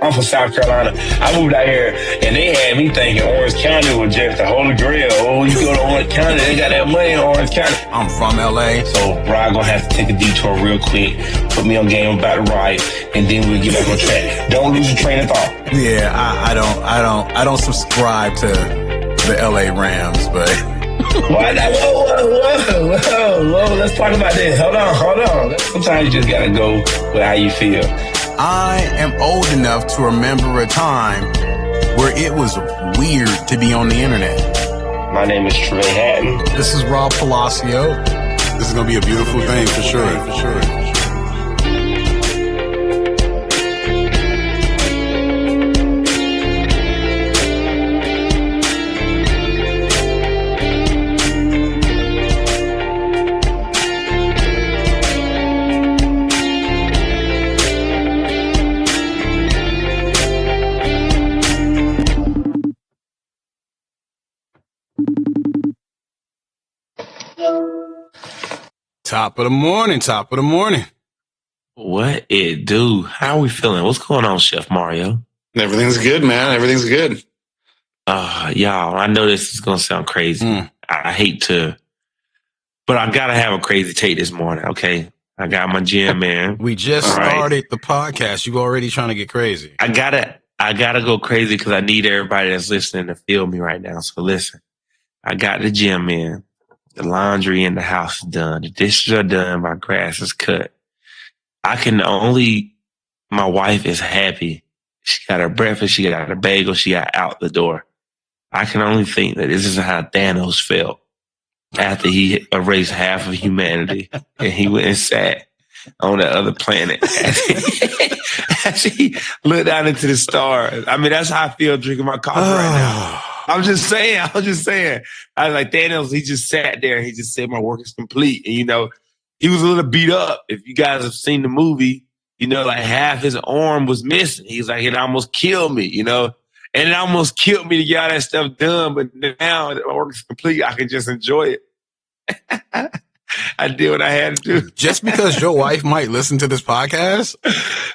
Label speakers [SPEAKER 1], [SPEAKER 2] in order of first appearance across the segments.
[SPEAKER 1] I'm from South Carolina. I moved out here, and they had me thinking Orange County was just the Holy Grail. Oh, you go to Orange County, they got that money in Orange County.
[SPEAKER 2] I'm from LA.
[SPEAKER 1] So, bro, I'm gonna have to take a detour real quick, put me on game about to right, and then we'll get back on track. Don't lose your train of thought.
[SPEAKER 2] Yeah, I don't subscribe to the LA Rams, but
[SPEAKER 1] Whoa, let's talk about this. Hold on. Sometimes you just gotta go with how you feel.
[SPEAKER 2] I am old enough to remember a time where it was weird to be on the internet.
[SPEAKER 1] My name is Trey Hatton.
[SPEAKER 2] This is Rob Palacio.
[SPEAKER 3] This is gonna be a beautiful thing for sure. Top of the morning.
[SPEAKER 4] What it do? How are we feeling? What's going on, Chef Mario?
[SPEAKER 3] Everything's good, man. Everything's good.
[SPEAKER 4] Y'all, I know this is going to sound crazy. I hate to, but I got to have a crazy take this morning, okay? I got my gym, man.
[SPEAKER 2] We just started the podcast. You already trying to get crazy.
[SPEAKER 4] I gotta go crazy because I need everybody that's listening to feel me right now. So listen, I got the gym in. The laundry in the house is done. The dishes are done. My grass is cut. My wife is happy. She got her breakfast. She got her bagel. She got out the door. I can only think that this is how Thanos felt after he erased half of humanity and he went and sat on the other planet. As he looked down into the stars. I mean, that's how I feel drinking my coffee right now. I'm just saying. I was like, Thanos, he just sat there. He just said, my work is complete. And, he was a little beat up. If you guys have seen the movie, like half his arm was missing. He's like, it almost killed me, and it almost killed me to get all that stuff done. But now that my work is complete, I can just enjoy it. I did what I had to do.
[SPEAKER 2] Just because your wife might listen to this podcast,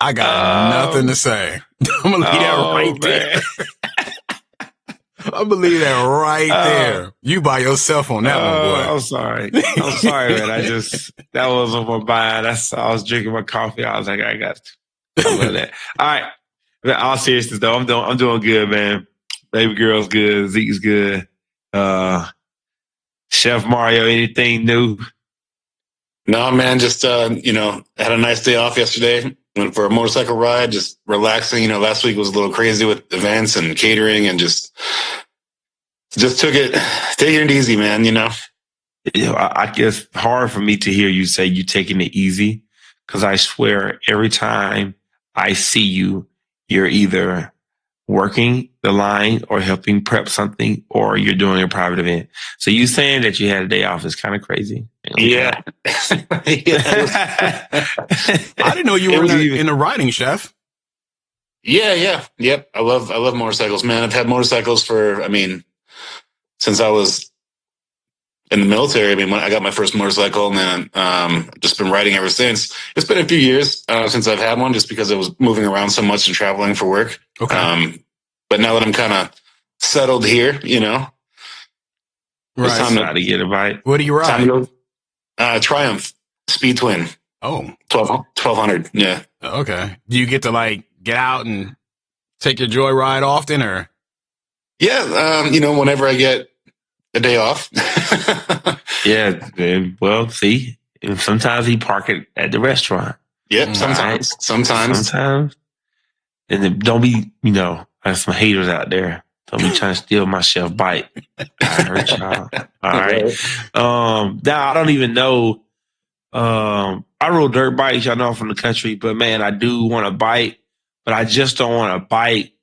[SPEAKER 2] I got nothing to say. I'm going to leave that right there. I believe that right there. You by yourself on that one, boy.
[SPEAKER 4] I'm sorry, man. That was on my mind. I was drinking my coffee. I was like, I got to. I love that. All right. But all seriousness though, I'm doing good, man. Baby girl's good. Zeke's good. Chef Mario, anything new?
[SPEAKER 3] No, man. Just had a nice day off yesterday. Went for a motorcycle ride, just relaxing. Last week was a little crazy with events and catering, and just took it, taking it easy, man.
[SPEAKER 4] I guess hard for me to hear you say you taking it easy, because I swear every time I see you, you're either working the line or helping prep something, or you're doing a private event. So you saying that you had a day off is kind of crazy.
[SPEAKER 3] Yeah.
[SPEAKER 2] I didn't know you were in a riding, chef.
[SPEAKER 3] Yeah. Yep. I love motorcycles, man. I've had motorcycles since I was in the military. When I got my first motorcycle, and then just been riding ever since. It's been a few years since I've had one, just because I was moving around so much and traveling for work.
[SPEAKER 2] Okay.
[SPEAKER 3] But now that I'm kind of settled here,
[SPEAKER 4] It's time to get a bite.
[SPEAKER 2] What do you ride?
[SPEAKER 3] Triumph Speed Twin.
[SPEAKER 2] Oh,
[SPEAKER 3] 1200. Yeah.
[SPEAKER 2] Okay. Do you get to get out and take your joyride often, or?
[SPEAKER 3] Yeah. Whenever I get a day off.
[SPEAKER 4] Yeah. Well, see, sometimes he park it at the restaurant.
[SPEAKER 3] Yep. Sometimes.
[SPEAKER 4] And then don't be, there's some haters out there. Don't be trying to steal my chef bite. I hurt y'all. All right. Now I don't even know. I rode dirt bikes. Y'all know I'm from the country, but man, I do want to bite, but I just don't want to bite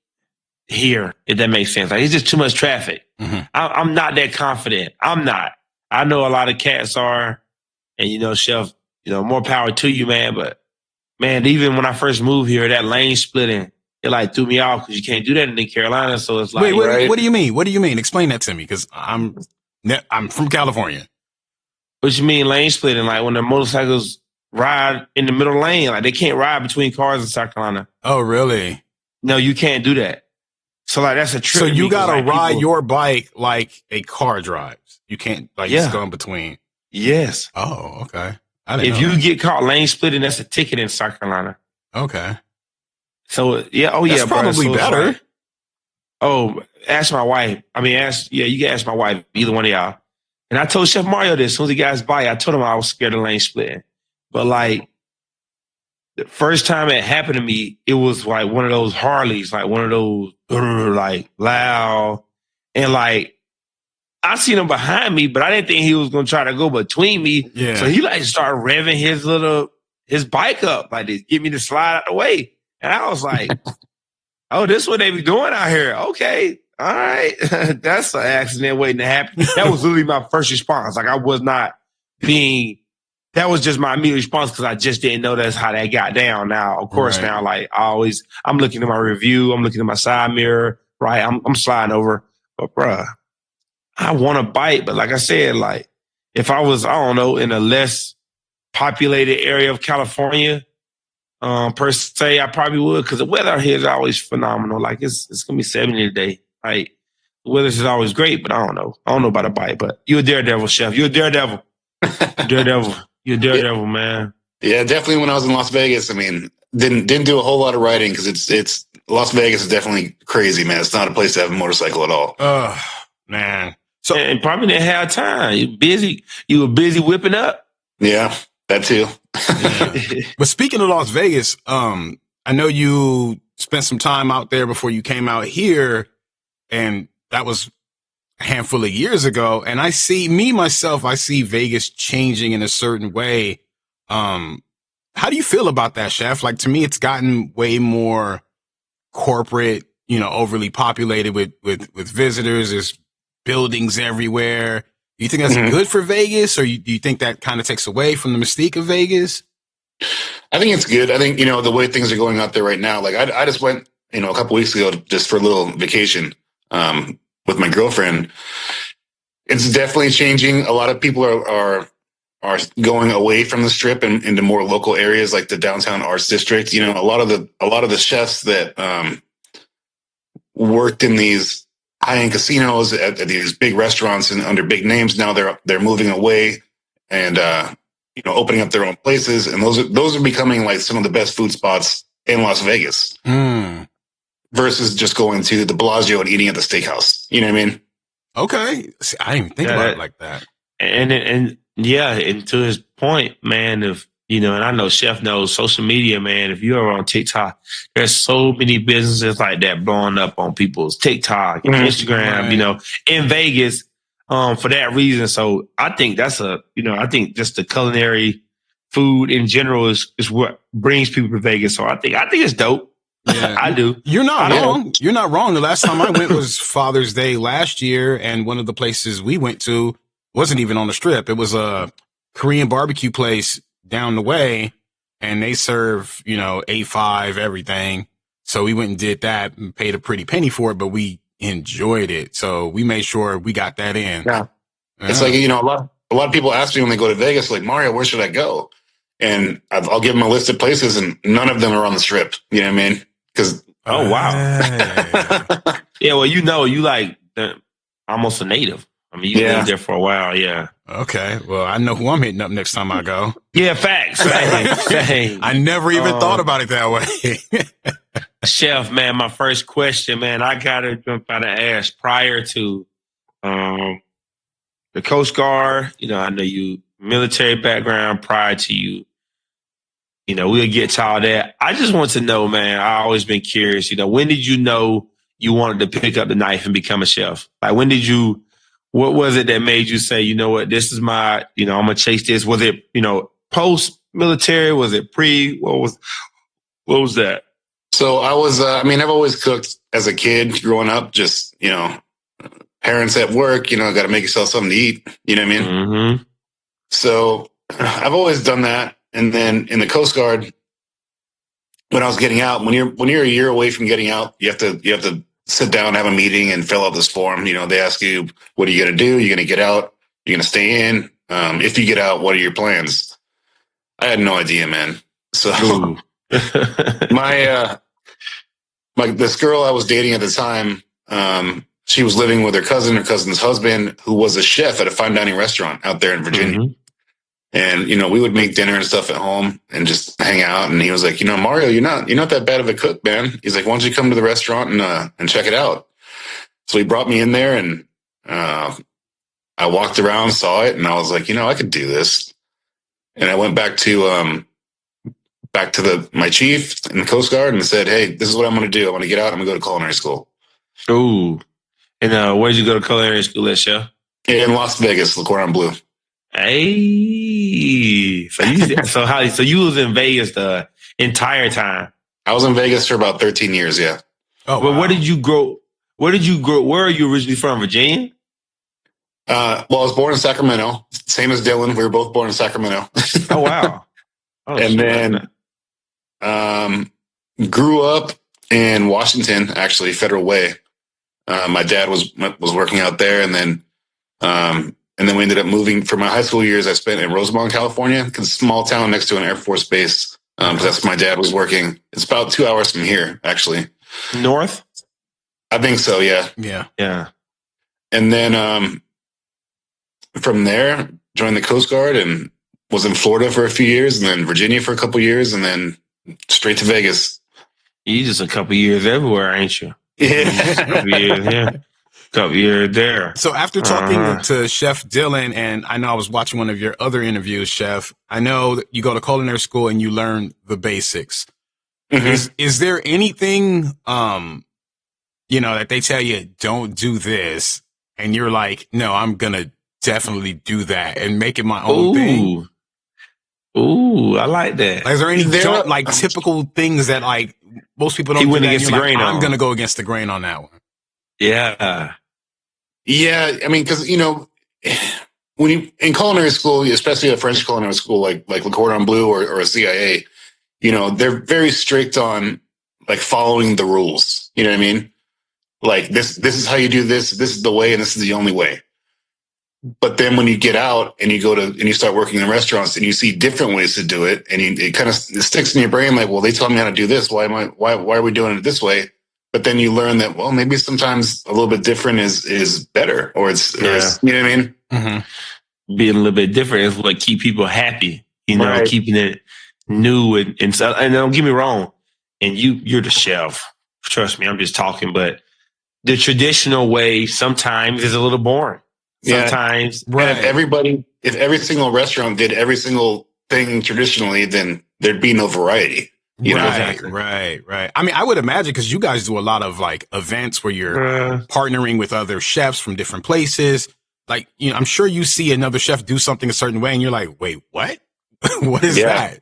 [SPEAKER 4] here, if that makes sense. It's just too much traffic.
[SPEAKER 2] Mm-hmm.
[SPEAKER 4] I'm not that confident. I'm not. I know a lot of cats are, and chef, more power to you, man. But man, even when I first moved here, that lane splitting, it threw me off because you can't do that in the Carolina. So it's
[SPEAKER 2] wait, what do you mean? What do you mean? Explain that to me, because I'm from California.
[SPEAKER 4] What you mean lane splitting? When the motorcycles ride in the middle lane, they can't ride between cars in South Carolina.
[SPEAKER 2] Oh, really?
[SPEAKER 4] No, you can't do that. So like that's a trip.
[SPEAKER 2] So
[SPEAKER 4] to me,
[SPEAKER 2] you
[SPEAKER 4] 'cause,
[SPEAKER 2] gotta
[SPEAKER 4] like,
[SPEAKER 2] ride
[SPEAKER 4] people-
[SPEAKER 2] your bike like a car drives. You can't just
[SPEAKER 4] Yeah.
[SPEAKER 2] go in between.
[SPEAKER 4] Yes.
[SPEAKER 2] Oh, okay. I didn't
[SPEAKER 4] If
[SPEAKER 2] know
[SPEAKER 4] you
[SPEAKER 2] that.
[SPEAKER 4] get caught lane splitting, that's a ticket in South Carolina.
[SPEAKER 2] Okay.
[SPEAKER 4] So yeah,
[SPEAKER 2] That's
[SPEAKER 4] yeah, bro.
[SPEAKER 2] probably
[SPEAKER 4] So it's
[SPEAKER 2] better.
[SPEAKER 4] like, ask my wife. I mean, you can ask my wife, either one of y'all. And I told Chef Mario this as soon as he got his bike. I told him I was scared of lane splitting. But like the first time it happened to me, it was like one of those Harleys, like one of those like loud. And like I seen him behind me, but I didn't think he was gonna try to go between me.
[SPEAKER 2] Yeah.
[SPEAKER 4] So he like started revving his bike up, like to get me to slide out the way. And I was like, oh, this is what they be doing out here. Okay. All right. That's an accident waiting to happen. That was literally my first response. Like I was not that was just my immediate response because I just didn't know that's how that got down. Now, of course,
[SPEAKER 2] Right.
[SPEAKER 4] now like I'm looking at my review, I'm looking at my side mirror, right? I'm sliding over. But bruh, I want to bite, but like I said, like if I was, I don't know, in a less populated area of California, per se, I probably would because the weather out here is always phenomenal. Like it's gonna be 70 today. Like the weather is always great, but I don't know. I don't know about a bite, but you're a daredevil, chef. You're a daredevil. Daredevil. You're a daredevil, man.
[SPEAKER 3] Yeah, definitely. When I was in Las Vegas, I mean, didn't do a whole lot of riding because it's Las Vegas is definitely crazy, man. It's not a place to have a motorcycle at all.
[SPEAKER 2] Oh, man. So
[SPEAKER 4] And probably didn't have time. You busy. You were busy whipping up.
[SPEAKER 3] Yeah, that too.
[SPEAKER 2] But speaking of Las Vegas, I know you spent some time out there before you came out here, and that was a handful of years ago. And I see Vegas changing in a certain way. How do you feel about that, Chef? Like, to me, it's gotten way more corporate, overly populated with visitors. There's buildings everywhere. Do you think that's good for Vegas, or do you think that kind of takes away from the mystique of Vegas?
[SPEAKER 3] I think it's good. I think, the way things are going out there right now, like I just went, a couple weeks ago just for a little vacation with my girlfriend. It's definitely changing. A lot of people are going away from the strip and into more local areas like the downtown arts district. A lot of the chefs that worked in these high-end casinos at these big restaurants and under big names, now they're moving away and opening up their own places, and those are becoming like some of the best food spots in Las Vegas versus just going to the Bellagio and eating at the steakhouse. You know what I mean?
[SPEAKER 2] Okay. See, I didn't even think about it like that.
[SPEAKER 4] And yeah, and to his point, man, and I know Chef knows social media, man. If you're on TikTok, there's so many businesses like that blowing up on people's TikTok and Instagram,
[SPEAKER 2] Right.
[SPEAKER 4] In Vegas, for that reason. So I think that's I think just the culinary food in general is what brings people to Vegas. So I think it's dope.
[SPEAKER 2] Yeah.
[SPEAKER 4] I do.
[SPEAKER 2] You're not wrong. You're not wrong. The last time I went was Father's Day last year, and one of the places we went to wasn't even on the strip. It was a Korean barbecue place down the way, and they serve, A5, everything. So we went and did that and paid a pretty penny for it, but we enjoyed it. So we made sure we got that in.
[SPEAKER 3] Yeah. It's like, a lot of people ask me when they go to Vegas, like, Mario, where should I go? And I'll give them a list of places, and none of them are on the strip. You know what I mean? Because
[SPEAKER 4] wow. Yeah, well, you like almost a native. I mean, you lived there for a while, yeah.
[SPEAKER 2] Okay, well, I know who I'm hitting up next time I go.
[SPEAKER 4] Yeah, facts. Same.
[SPEAKER 2] I never even thought about it that way.
[SPEAKER 4] Chef, man, my first question, man, I gotta jump out and ask. Prior to the Coast Guard, I know you military background. Prior to you, we'll get to all that. I just want to know, man. I always been curious. When did you know you wanted to pick up the knife and become a chef? Like, when did you? What was it that made you say, you know what, this is my, I'm gonna chase this? Was it, post military? Was it pre? What was that?
[SPEAKER 3] So I was, I've always cooked as a kid growing up. Just parents at work, got to make yourself something to eat. You know what I mean?
[SPEAKER 4] Mm-hmm.
[SPEAKER 3] So I've always done that. And then in the Coast Guard, when I was getting out, when you're a year away from getting out, you have to sit down, have a meeting, and fill out this form. They ask you, what are you going to do? You're going to get out? You're going to stay in? If you get out, what are your plans? I had no idea, man. So my this girl I was dating at the time, she was living with her cousin's husband, who was a chef at a fine dining restaurant out there in Virginia.
[SPEAKER 4] Mm-hmm.
[SPEAKER 3] And, we would make dinner and stuff at home and just hang out. And he was like, Mario, you're not that bad of a cook, man. He's like, why don't you come to the restaurant and check it out? So he brought me in there, and I walked around, saw it, and I was like, I could do this. And I went back to my chief in the Coast Guard and said, hey, this is what I'm going to do. I'm going to get out. I'm going to go to culinary school.
[SPEAKER 4] Ooh. And where did you go to culinary school at, Chef?
[SPEAKER 3] In Las Vegas, the Cordon Bleu.
[SPEAKER 4] Hey. So you was in Vegas the entire time?
[SPEAKER 3] I was in Vegas for about 13 years, yeah.
[SPEAKER 2] Oh,
[SPEAKER 4] But
[SPEAKER 2] wow.
[SPEAKER 4] where did you grow? Where are you originally from? Virginia?
[SPEAKER 3] Well, I was born in Sacramento, same as Dylan. We were both born in Sacramento.
[SPEAKER 4] Oh, wow. Oh,
[SPEAKER 3] And then grew up in Washington, actually, Federal Way. My dad was working out there, and then we ended up moving. For my high school years, I spent in Rosemont, California, a small town next to an Air Force base. Because that's where my dad was working. It's about 2 hours from here, actually.
[SPEAKER 4] North?
[SPEAKER 3] I think so, yeah.
[SPEAKER 4] Yeah.
[SPEAKER 3] And then from there, joined the Coast Guard and was in Florida for a few years, and then Virginia for a couple years, and then straight to Vegas.
[SPEAKER 4] You just a couple years everywhere, ain't you?
[SPEAKER 3] Yeah.
[SPEAKER 4] Couple years here, couple years there.
[SPEAKER 2] So after talking to Chef Dylan, and I know I was watching one of your other interviews, Chef, I know that you go to culinary school and you learn the basics.
[SPEAKER 3] Mm-hmm.
[SPEAKER 2] Is there anything, that they tell you, don't do this, and you're like, no, I'm going to definitely do that and make it my own thing?
[SPEAKER 4] Ooh, I like that.
[SPEAKER 2] Like, is there any typical things that like most people don't
[SPEAKER 4] He
[SPEAKER 2] do
[SPEAKER 4] went
[SPEAKER 2] that,
[SPEAKER 4] against
[SPEAKER 2] and you're
[SPEAKER 4] the grain
[SPEAKER 2] I'm
[SPEAKER 4] on.
[SPEAKER 2] going to go against the grain on that one.
[SPEAKER 4] Yeah.
[SPEAKER 3] Yeah, I mean, because when you in culinary school, especially a French culinary school like Le Cordon Bleu or a CIA, they're very strict on like following the rules. You know what I mean? Like this is how you do this. This is the way, and this is the only way. But then when you get out and you start working in restaurants and you see different ways to do it, and it kind of sticks in your brain like, well, they told me how to do this. Why are we doing it this way? But then you learn that, well, maybe sometimes a little bit different is better, or it's you know what I mean?
[SPEAKER 2] Mm-hmm.
[SPEAKER 4] Being a little bit different is what keep people happy,
[SPEAKER 3] Right.
[SPEAKER 4] keeping it new and don't get me wrong. And you're the chef. Trust me, I'm just talking, but the traditional way sometimes is a little boring. Sometimes.
[SPEAKER 2] Right.
[SPEAKER 3] If every single restaurant did every single thing traditionally, then there'd be no variety.
[SPEAKER 2] Right. I mean, I would imagine, because you guys do a lot of like events where you're partnering with other chefs from different places. Like, I'm sure you see another chef do something a certain way and you're like, wait, what? What is that?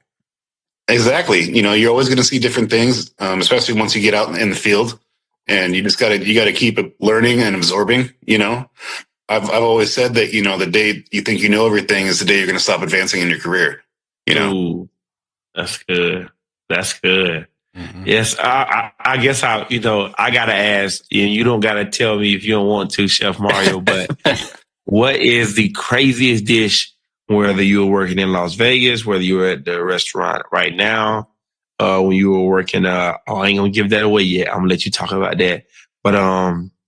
[SPEAKER 3] Exactly. You're always going to see different things, especially once you get out in the field, and you just gotta keep learning and absorbing. I've always said that, the day you think you know everything is the day you're going to stop advancing in your career.
[SPEAKER 4] Ooh, that's good. That's good.
[SPEAKER 2] Mm-hmm.
[SPEAKER 4] Yes, I guess I gotta ask, and you don't gotta tell me if you don't want to, Chef Mario. But what is the craziest dish? Whether you were working in Las Vegas, whether you were at the restaurant right now, when you were working, I ain't gonna give that away yet. I'm gonna let you talk about that. But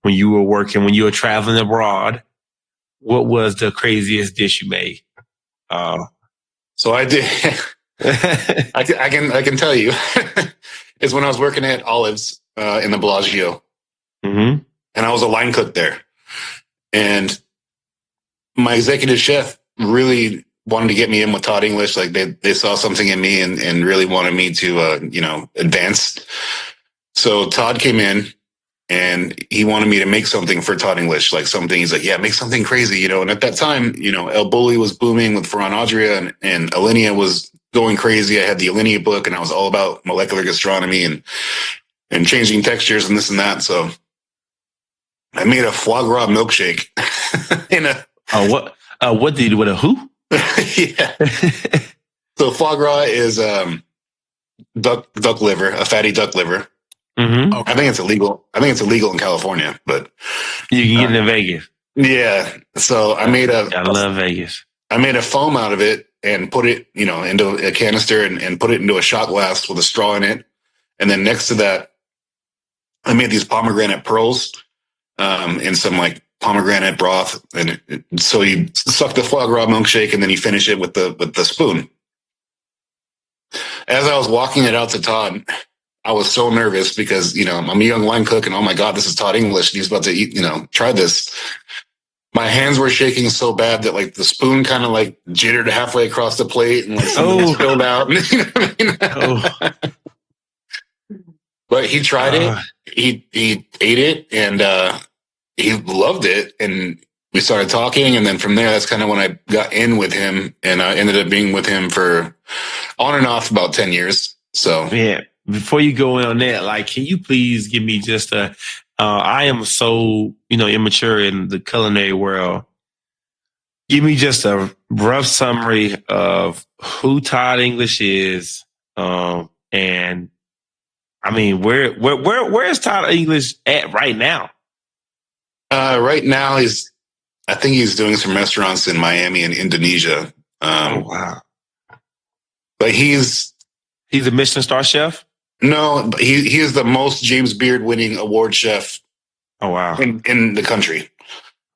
[SPEAKER 4] when you were traveling abroad, what was the craziest dish you made?
[SPEAKER 3] So I did. I can tell you. It's when I was working at Olives in the Bellagio,
[SPEAKER 4] Mm-hmm.
[SPEAKER 3] and I was a line cook there, and my executive chef really wanted to get me in with Todd English. Like they saw something in me and really wanted me to advance. So Todd came in and he wanted me to make something for Todd English, like something. He's like, yeah, make something crazy, And at that time, El Bulli was booming with Ferran Adria, and Alinea was going crazy. I had the Alinea book, and I was all about molecular gastronomy and changing textures and this and that. So I made a foie gras milkshake in a.
[SPEAKER 4] What did you do with a who?
[SPEAKER 3] Yeah. So foie gras is duck liver, a fatty duck liver.
[SPEAKER 4] Mm-hmm.
[SPEAKER 2] Okay.
[SPEAKER 3] I think it's illegal in California, but
[SPEAKER 4] You can get it in Vegas.
[SPEAKER 3] yeah. So I
[SPEAKER 4] love Vegas.
[SPEAKER 3] I made a foam out of it and put it, into a canister and put it into a shot glass with a straw in it. And then next to that, I made these pomegranate pearls in some like pomegranate broth, and so you suck the foie gras milkshake, and then you finish it with the spoon. As I was walking it out to Todd, I was so nervous because I'm a young line cook, and oh my god, this is Todd English, and he's about to eat, try this. My hands were shaking so bad that like the spoon kind of like jittered halfway across the plate, and like something spilled out. You know what I mean? But he tried it. He ate it, and he loved it. And we started talking, and then from there, that's kind of when I got in with him, and I ended up being with him for on and off about 10 years. So
[SPEAKER 4] yeah. Before you go in on that, like, can you please give me just I am so, immature in the culinary world. Give me just a rough summary of who Todd English is. And I mean, where is Todd English at right now?
[SPEAKER 3] Right now I think he's doing some restaurants in Miami and Indonesia.
[SPEAKER 4] Oh, wow.
[SPEAKER 3] But he's
[SPEAKER 4] a Michelin star chef?
[SPEAKER 3] No, but he is the most James Beard winning award chef.
[SPEAKER 4] Oh, wow.
[SPEAKER 3] In the country.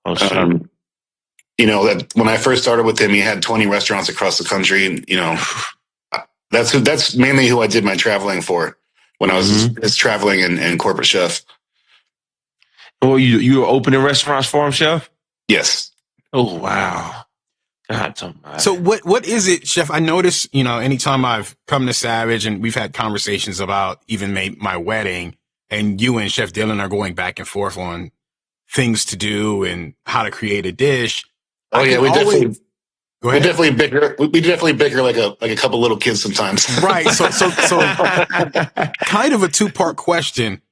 [SPEAKER 4] Oh, shit.
[SPEAKER 3] That when I first started with him, he had 20 restaurants across the country. And, that's mainly who I did my traveling for when I was his traveling and corporate chef.
[SPEAKER 4] Oh, you were opening restaurants for him, chef?
[SPEAKER 3] Yes.
[SPEAKER 4] Oh, wow. God, somebody.
[SPEAKER 2] So what is it, Chef? I notice, anytime I've come to Savage and we've had conversations about even my wedding, and you and Chef Dylan are going back and forth on things to do and how to create a dish.
[SPEAKER 3] Oh yeah, we definitely
[SPEAKER 2] bicker.
[SPEAKER 3] We definitely bicker like a couple little kids sometimes.
[SPEAKER 2] Right. So kind of a two-part question.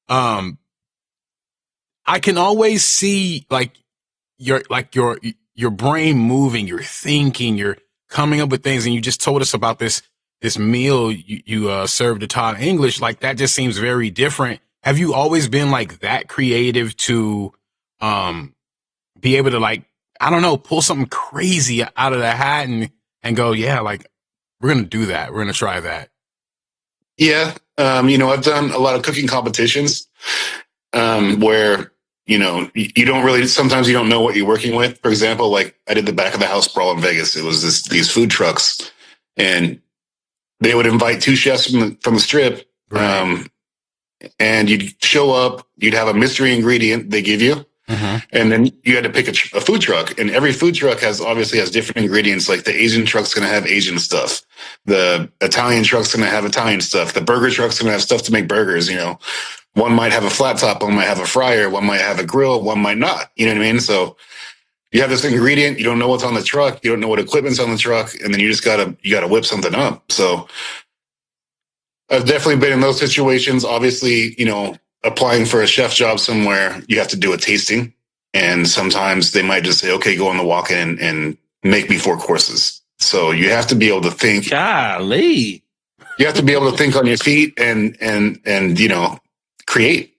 [SPEAKER 2] I can always see your brain moving, you're thinking, you're coming up with things, and you just told us about this meal you served to Todd English. Like, that just seems very different. Have you always been like that creative to be able to, like, I don't know, pull something crazy out of the hat and go, yeah, like, we're going to do that. We're going to try that.
[SPEAKER 3] Yeah. I've done a lot of cooking competitions where you don't really, sometimes you don't know what you're working with. For example, like I did the back of the house brawl in Vegas. It was these food trucks, and they would invite two chefs from the strip. Right. And you'd show up, you'd have a mystery ingredient they give you. And then you had to pick a food truck, and every food truck obviously has different ingredients. Like the Asian truck's going to have Asian stuff. The Italian truck's going to have Italian stuff. The burger truck's going to have stuff to make burgers. One might have a flat top, one might have a fryer, one might have a grill, one might not. You know what I mean? So you have this ingredient, you don't know what's on the truck, you don't know what equipment's on the truck, and then you just gotta whip something up. So I've definitely been in those situations. Obviously, applying for a chef job somewhere, you have to do a tasting. And sometimes they might just say, okay, go on the walk-in and make me 4 courses. So you have to be able to think.
[SPEAKER 4] Golly.
[SPEAKER 3] You have to be able to think on your feet and create.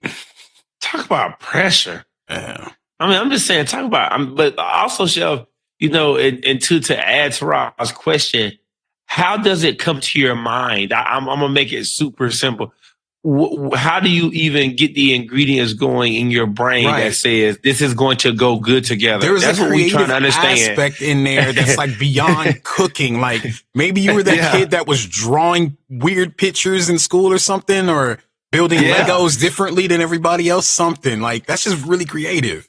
[SPEAKER 4] Talk about pressure. Yeah. I mean, I'm just saying, but also, Chef, and to add to Rob's question, how does it come to your mind? I'm going to make it super simple. How do you even get the ingredients going in your brain that says this is going to go good together?
[SPEAKER 2] That's what we're trying to understand. Aspect in there that's like beyond cooking. Like maybe you were that kid that was drawing weird pictures in school or something, or building Legos differently than everybody else. Something like that's just really creative.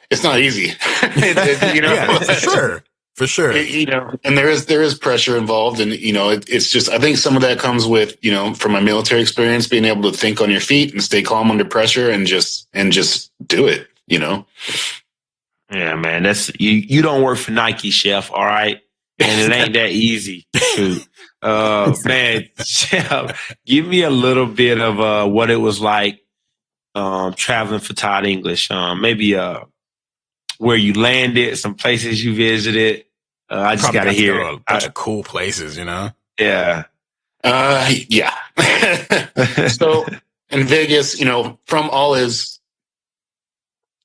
[SPEAKER 3] It's not easy,
[SPEAKER 2] Yeah, for sure.
[SPEAKER 3] And there is pressure involved, and it's just, I think some of that comes with from my military experience, being able to think on your feet and stay calm under pressure and just do it. Yeah,
[SPEAKER 4] man, that's you don't work for Nike, Chef. All right, and it ain't that easy. Shoot. Man, Chef, give me a little bit of what it was like traveling for Todd English. Maybe where you landed, some places you visited. I just got to hear
[SPEAKER 2] a bunch of cool places,
[SPEAKER 4] Yeah.
[SPEAKER 3] Yeah. So in Vegas, from all his,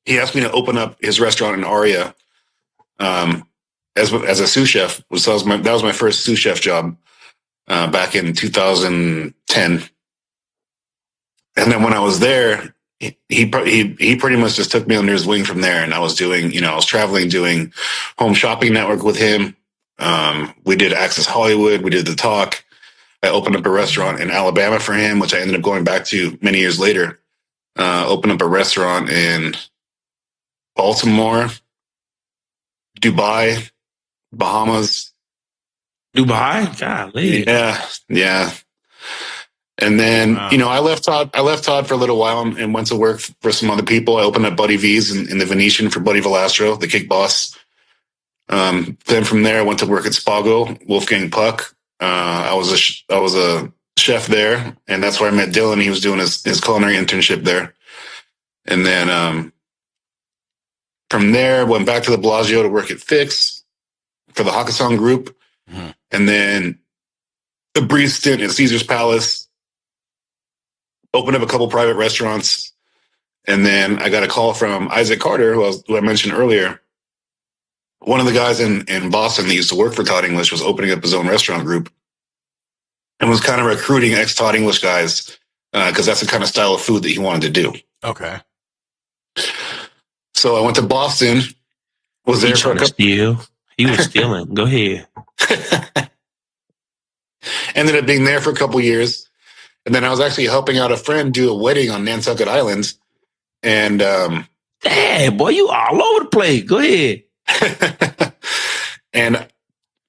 [SPEAKER 3] he asked me to open up his restaurant in Aria as a sous chef. That was my first sous chef job back in 2010. And then when I was there, he pretty much just took me under his wing from there. And I was doing, I was traveling, doing Home Shopping Network with him. We did Access Hollywood. We did The Talk. I opened up a restaurant in Alabama for him, which I ended up going back to many years later. Opened up a restaurant in Baltimore, Dubai, Bahamas.
[SPEAKER 4] Dubai? Golly.
[SPEAKER 3] Yeah. And then, wow. I left Todd for a little while and went to work for some other people. I opened up Buddy V's in the Venetian for Buddy Velastro, the kick boss. Then from there, I went to work at Spago, Wolfgang Puck. I was a chef there, and that's where I met Dylan. He was doing his culinary internship there. And then from there, went back to the Bellagio to work at Fix for the Hakkasan Group. Mm-hmm. And then a brief stint at Caesar's Palace. Opened up a couple private restaurants. And then I got a call from Isaac Carter, who I mentioned earlier. One of the guys in Boston that used to work for Todd English was opening up his own restaurant group and was kind of recruiting ex-Todd English guys because that's the kind of style of food that he wanted to do.
[SPEAKER 2] Okay.
[SPEAKER 3] So I went to Boston. Was there for a couple.
[SPEAKER 4] He was stealing. Go ahead.
[SPEAKER 3] Ended up being there for a couple years. And then I was actually helping out a friend do a wedding on Nantucket Island. And
[SPEAKER 4] hey, boy, you all over the place. Go ahead.
[SPEAKER 3] And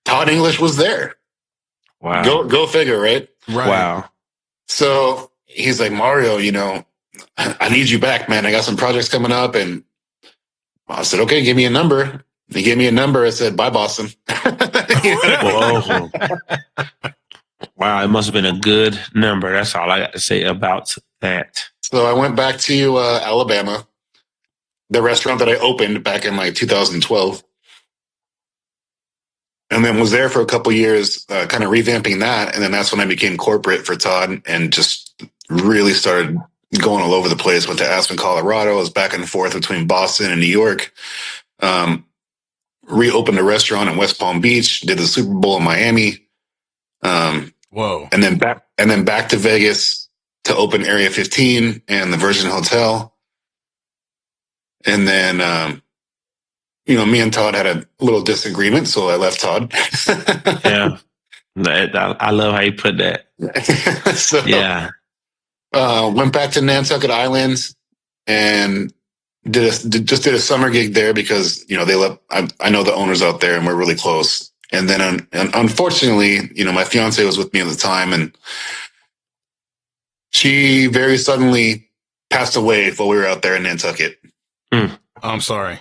[SPEAKER 3] Todd English was there.
[SPEAKER 4] Wow.
[SPEAKER 3] Go figure, right?
[SPEAKER 4] Wow.
[SPEAKER 3] So he's like, Mario, I need you back, man. I got some projects coming up. And I said, okay, give me a number. He gave me a number. I said, bye, Boston.
[SPEAKER 4] Whoa. Wow, it must have been a good number. That's all I got to say about that.
[SPEAKER 3] So I went back to Alabama, the restaurant that I opened back in like 2012. And then was there for a couple years, kind of revamping that. And then that's when I became corporate for Todd and just really started going all over the place. Went to Aspen, Colorado. I was back and forth between Boston and New York. Reopened a restaurant in West Palm Beach. Did the Super Bowl in Miami.
[SPEAKER 2] Whoa!
[SPEAKER 3] And then back to Vegas to open Area 15 and the Virgin Hotel. And then, me and Todd had a little disagreement, so I left Todd.
[SPEAKER 4] Yeah, I love how you put that.
[SPEAKER 3] So,
[SPEAKER 4] yeah.
[SPEAKER 3] Went back to Nantucket Island and did a summer gig there because they let I know the owners out there and we're really close. And then unfortunately, my fiance was with me at the time and she very suddenly passed away while we were out there in Nantucket.
[SPEAKER 2] I'm sorry.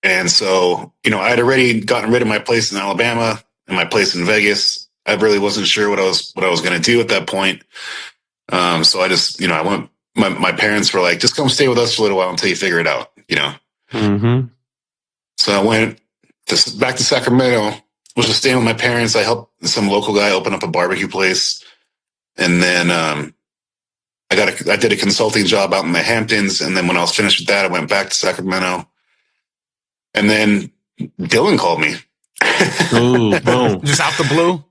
[SPEAKER 3] And so, I had already gotten rid of my place in Alabama and my place in Vegas. I really wasn't sure what I was going to do at that point. So I just, I went, my parents were like, just come stay with us for a little while until you figure it out,
[SPEAKER 4] Mm-hmm.
[SPEAKER 3] So I went back to Sacramento, was just staying with my parents. I helped some local guy open up a barbecue place. And then, I did a consulting job out in the Hamptons. And then when I was finished with that, I went back to Sacramento. And then Dylan called me.
[SPEAKER 4] Ooh, boom.
[SPEAKER 2] Just out the blue?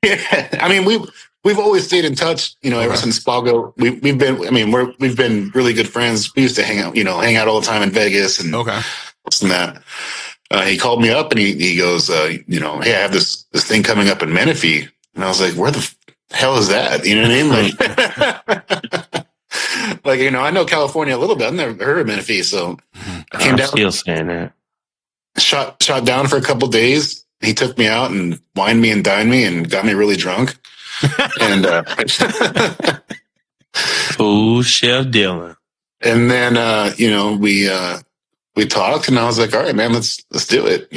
[SPEAKER 3] Yeah. I mean, we've always stayed in touch, ever since Spago. We've been really good friends. We used to hang out all the time in Vegas and that. He called me up and he goes, hey, I have this thing coming up in Menifee. And I was like, where the hell is that? You know what I mean? I know California a little bit. I've never heard of Menifee. So I came down.
[SPEAKER 4] Still saying that.
[SPEAKER 3] Shot down for a couple of days. He took me out and wined me and dined me and got me really drunk. And
[SPEAKER 4] Ooh, Chef Dylan.
[SPEAKER 3] And then we talked and I was like, all right, man, let's do it,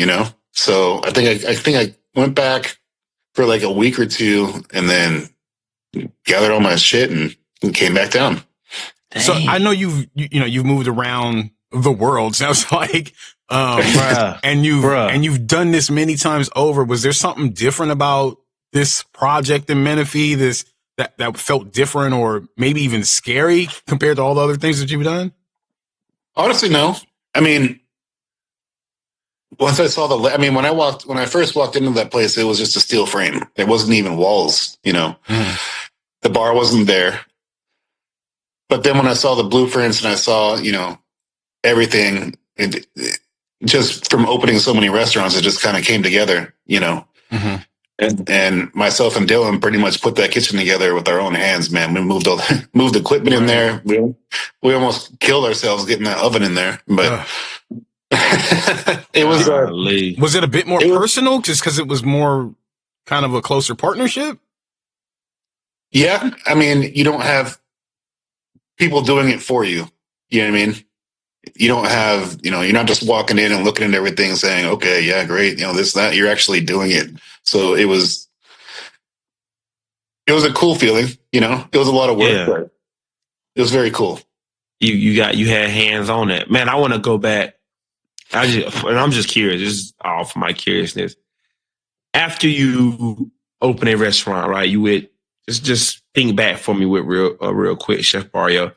[SPEAKER 3] So I think I went back for like a week or two and then gathered all my shit and came back down.
[SPEAKER 2] Dang. So I know you've moved around the world, sounds like. And you've done this many times over. Was there something different about this project in Menifee, that felt different or maybe even scary compared to all the other things that you've done?
[SPEAKER 3] Honestly, no. I mean, once I saw when I first walked into that place, it was just a steel frame. There wasn't even walls, The bar wasn't there. but then when I saw the blueprints and I saw, everything, just from opening so many restaurants, it just kind of came together,
[SPEAKER 2] Mm-hmm.
[SPEAKER 3] And myself and Dylan pretty much put that kitchen together with our own hands, man. We moved moved equipment in there. We almost killed ourselves getting that oven in there, but it was.
[SPEAKER 2] Was it a bit more personal just because it was more kind of a closer partnership?
[SPEAKER 3] Yeah, I mean, you don't have people doing it for you. You know what I mean? You don't have, you're not just walking in and looking at everything and saying, okay, yeah, great, this, that. You're actually doing it. So it was a cool feeling, it was a lot of work, but it was very cool.
[SPEAKER 4] You had hands on it, man. I want to go back. I'm just curious. This is all for my curiousness. After you open a restaurant, right? You would just think back for me with real quick, Chef Mario.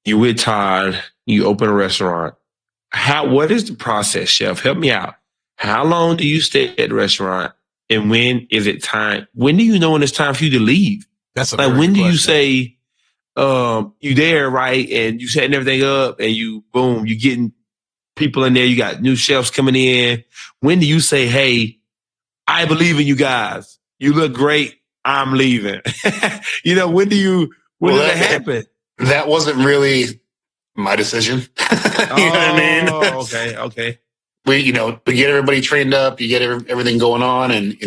[SPEAKER 4] You with Todd, you open a restaurant. What is the process, Chef? Help me out. How long do you stay at the restaurant? And when is it time? When do you know when it's time for you to leave?
[SPEAKER 2] That's a
[SPEAKER 4] when do
[SPEAKER 2] question.
[SPEAKER 4] you say you there, right? And you setting everything up and you getting people in there, you got new chefs coming in. When do you say, hey, I believe in you guys. You look great. I'm leaving. When did that happen?
[SPEAKER 3] That wasn't really my decision. You know what I mean?
[SPEAKER 4] Okay.
[SPEAKER 3] We get everybody trained up, you get everything going on, and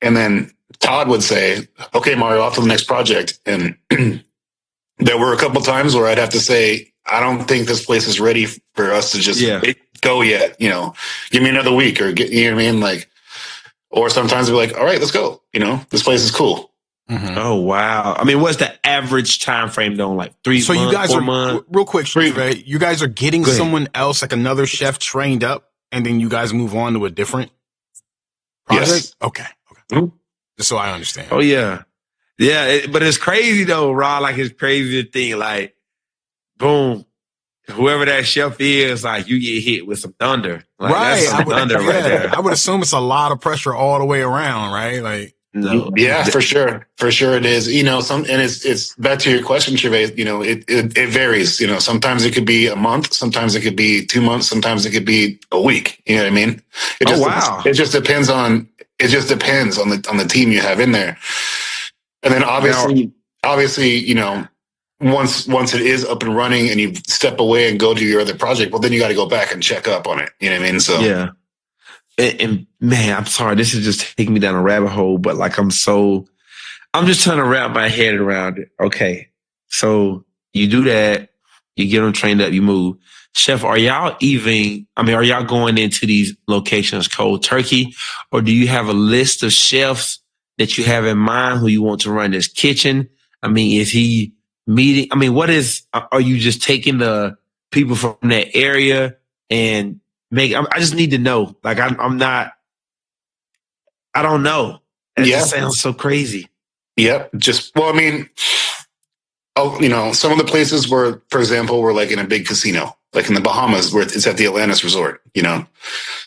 [SPEAKER 3] and then Todd would say, "Okay, Mario, off to the next project." And there were a couple times where I'd have to say, "I don't think this place is ready for us to just go yet." Give me another week, or you know what I mean, like. Or sometimes we're like, "All right, let's go." This place is cool.
[SPEAKER 4] Mm-hmm. Oh wow! I mean, what's the average time frame though? Like 3 months? So you guys 4 months?
[SPEAKER 2] Real quick, right? You guys are getting someone else, like another chef, trained up, and then you guys move on to a different project.
[SPEAKER 3] Yes.
[SPEAKER 2] Okay. Mm-hmm. Just so I understand.
[SPEAKER 4] Oh yeah, but it's crazy though, Rod. Like it's crazy to think, like, boom, whoever that chef is, like you get hit with some thunder, like,
[SPEAKER 2] right?
[SPEAKER 4] That's some thunder right there.
[SPEAKER 2] I would assume it's a lot of pressure all the way around, right? Like.
[SPEAKER 3] No. Yeah, for sure it is. And it's back to your question, Trevay. It varies. Sometimes it could be a month, sometimes it could be 2 months, sometimes it could be a week. You know what I mean? It just depends on the team you have in there. And then obviously, once it is up and running and you step away and go do your other project, well, then you got to go back and check up on it. You know what I mean? So
[SPEAKER 4] yeah. And man, I'm sorry, this is just taking me down a rabbit hole, but like I'm just trying to wrap my head around it. Okay. So you do that, you get them trained up, you move. Chef, are y'all going into these locations cold turkey, or do you have a list of chefs that you have in mind who you want to run this kitchen? I mean, is he meeting? I mean, are you just taking the people from that area and I just need to know. Like, I don't know. It just sounds so crazy.
[SPEAKER 3] Yep. Some of the places where, for example, we're like in a big casino, like in the Bahamas, where it's at the Atlantis Resort,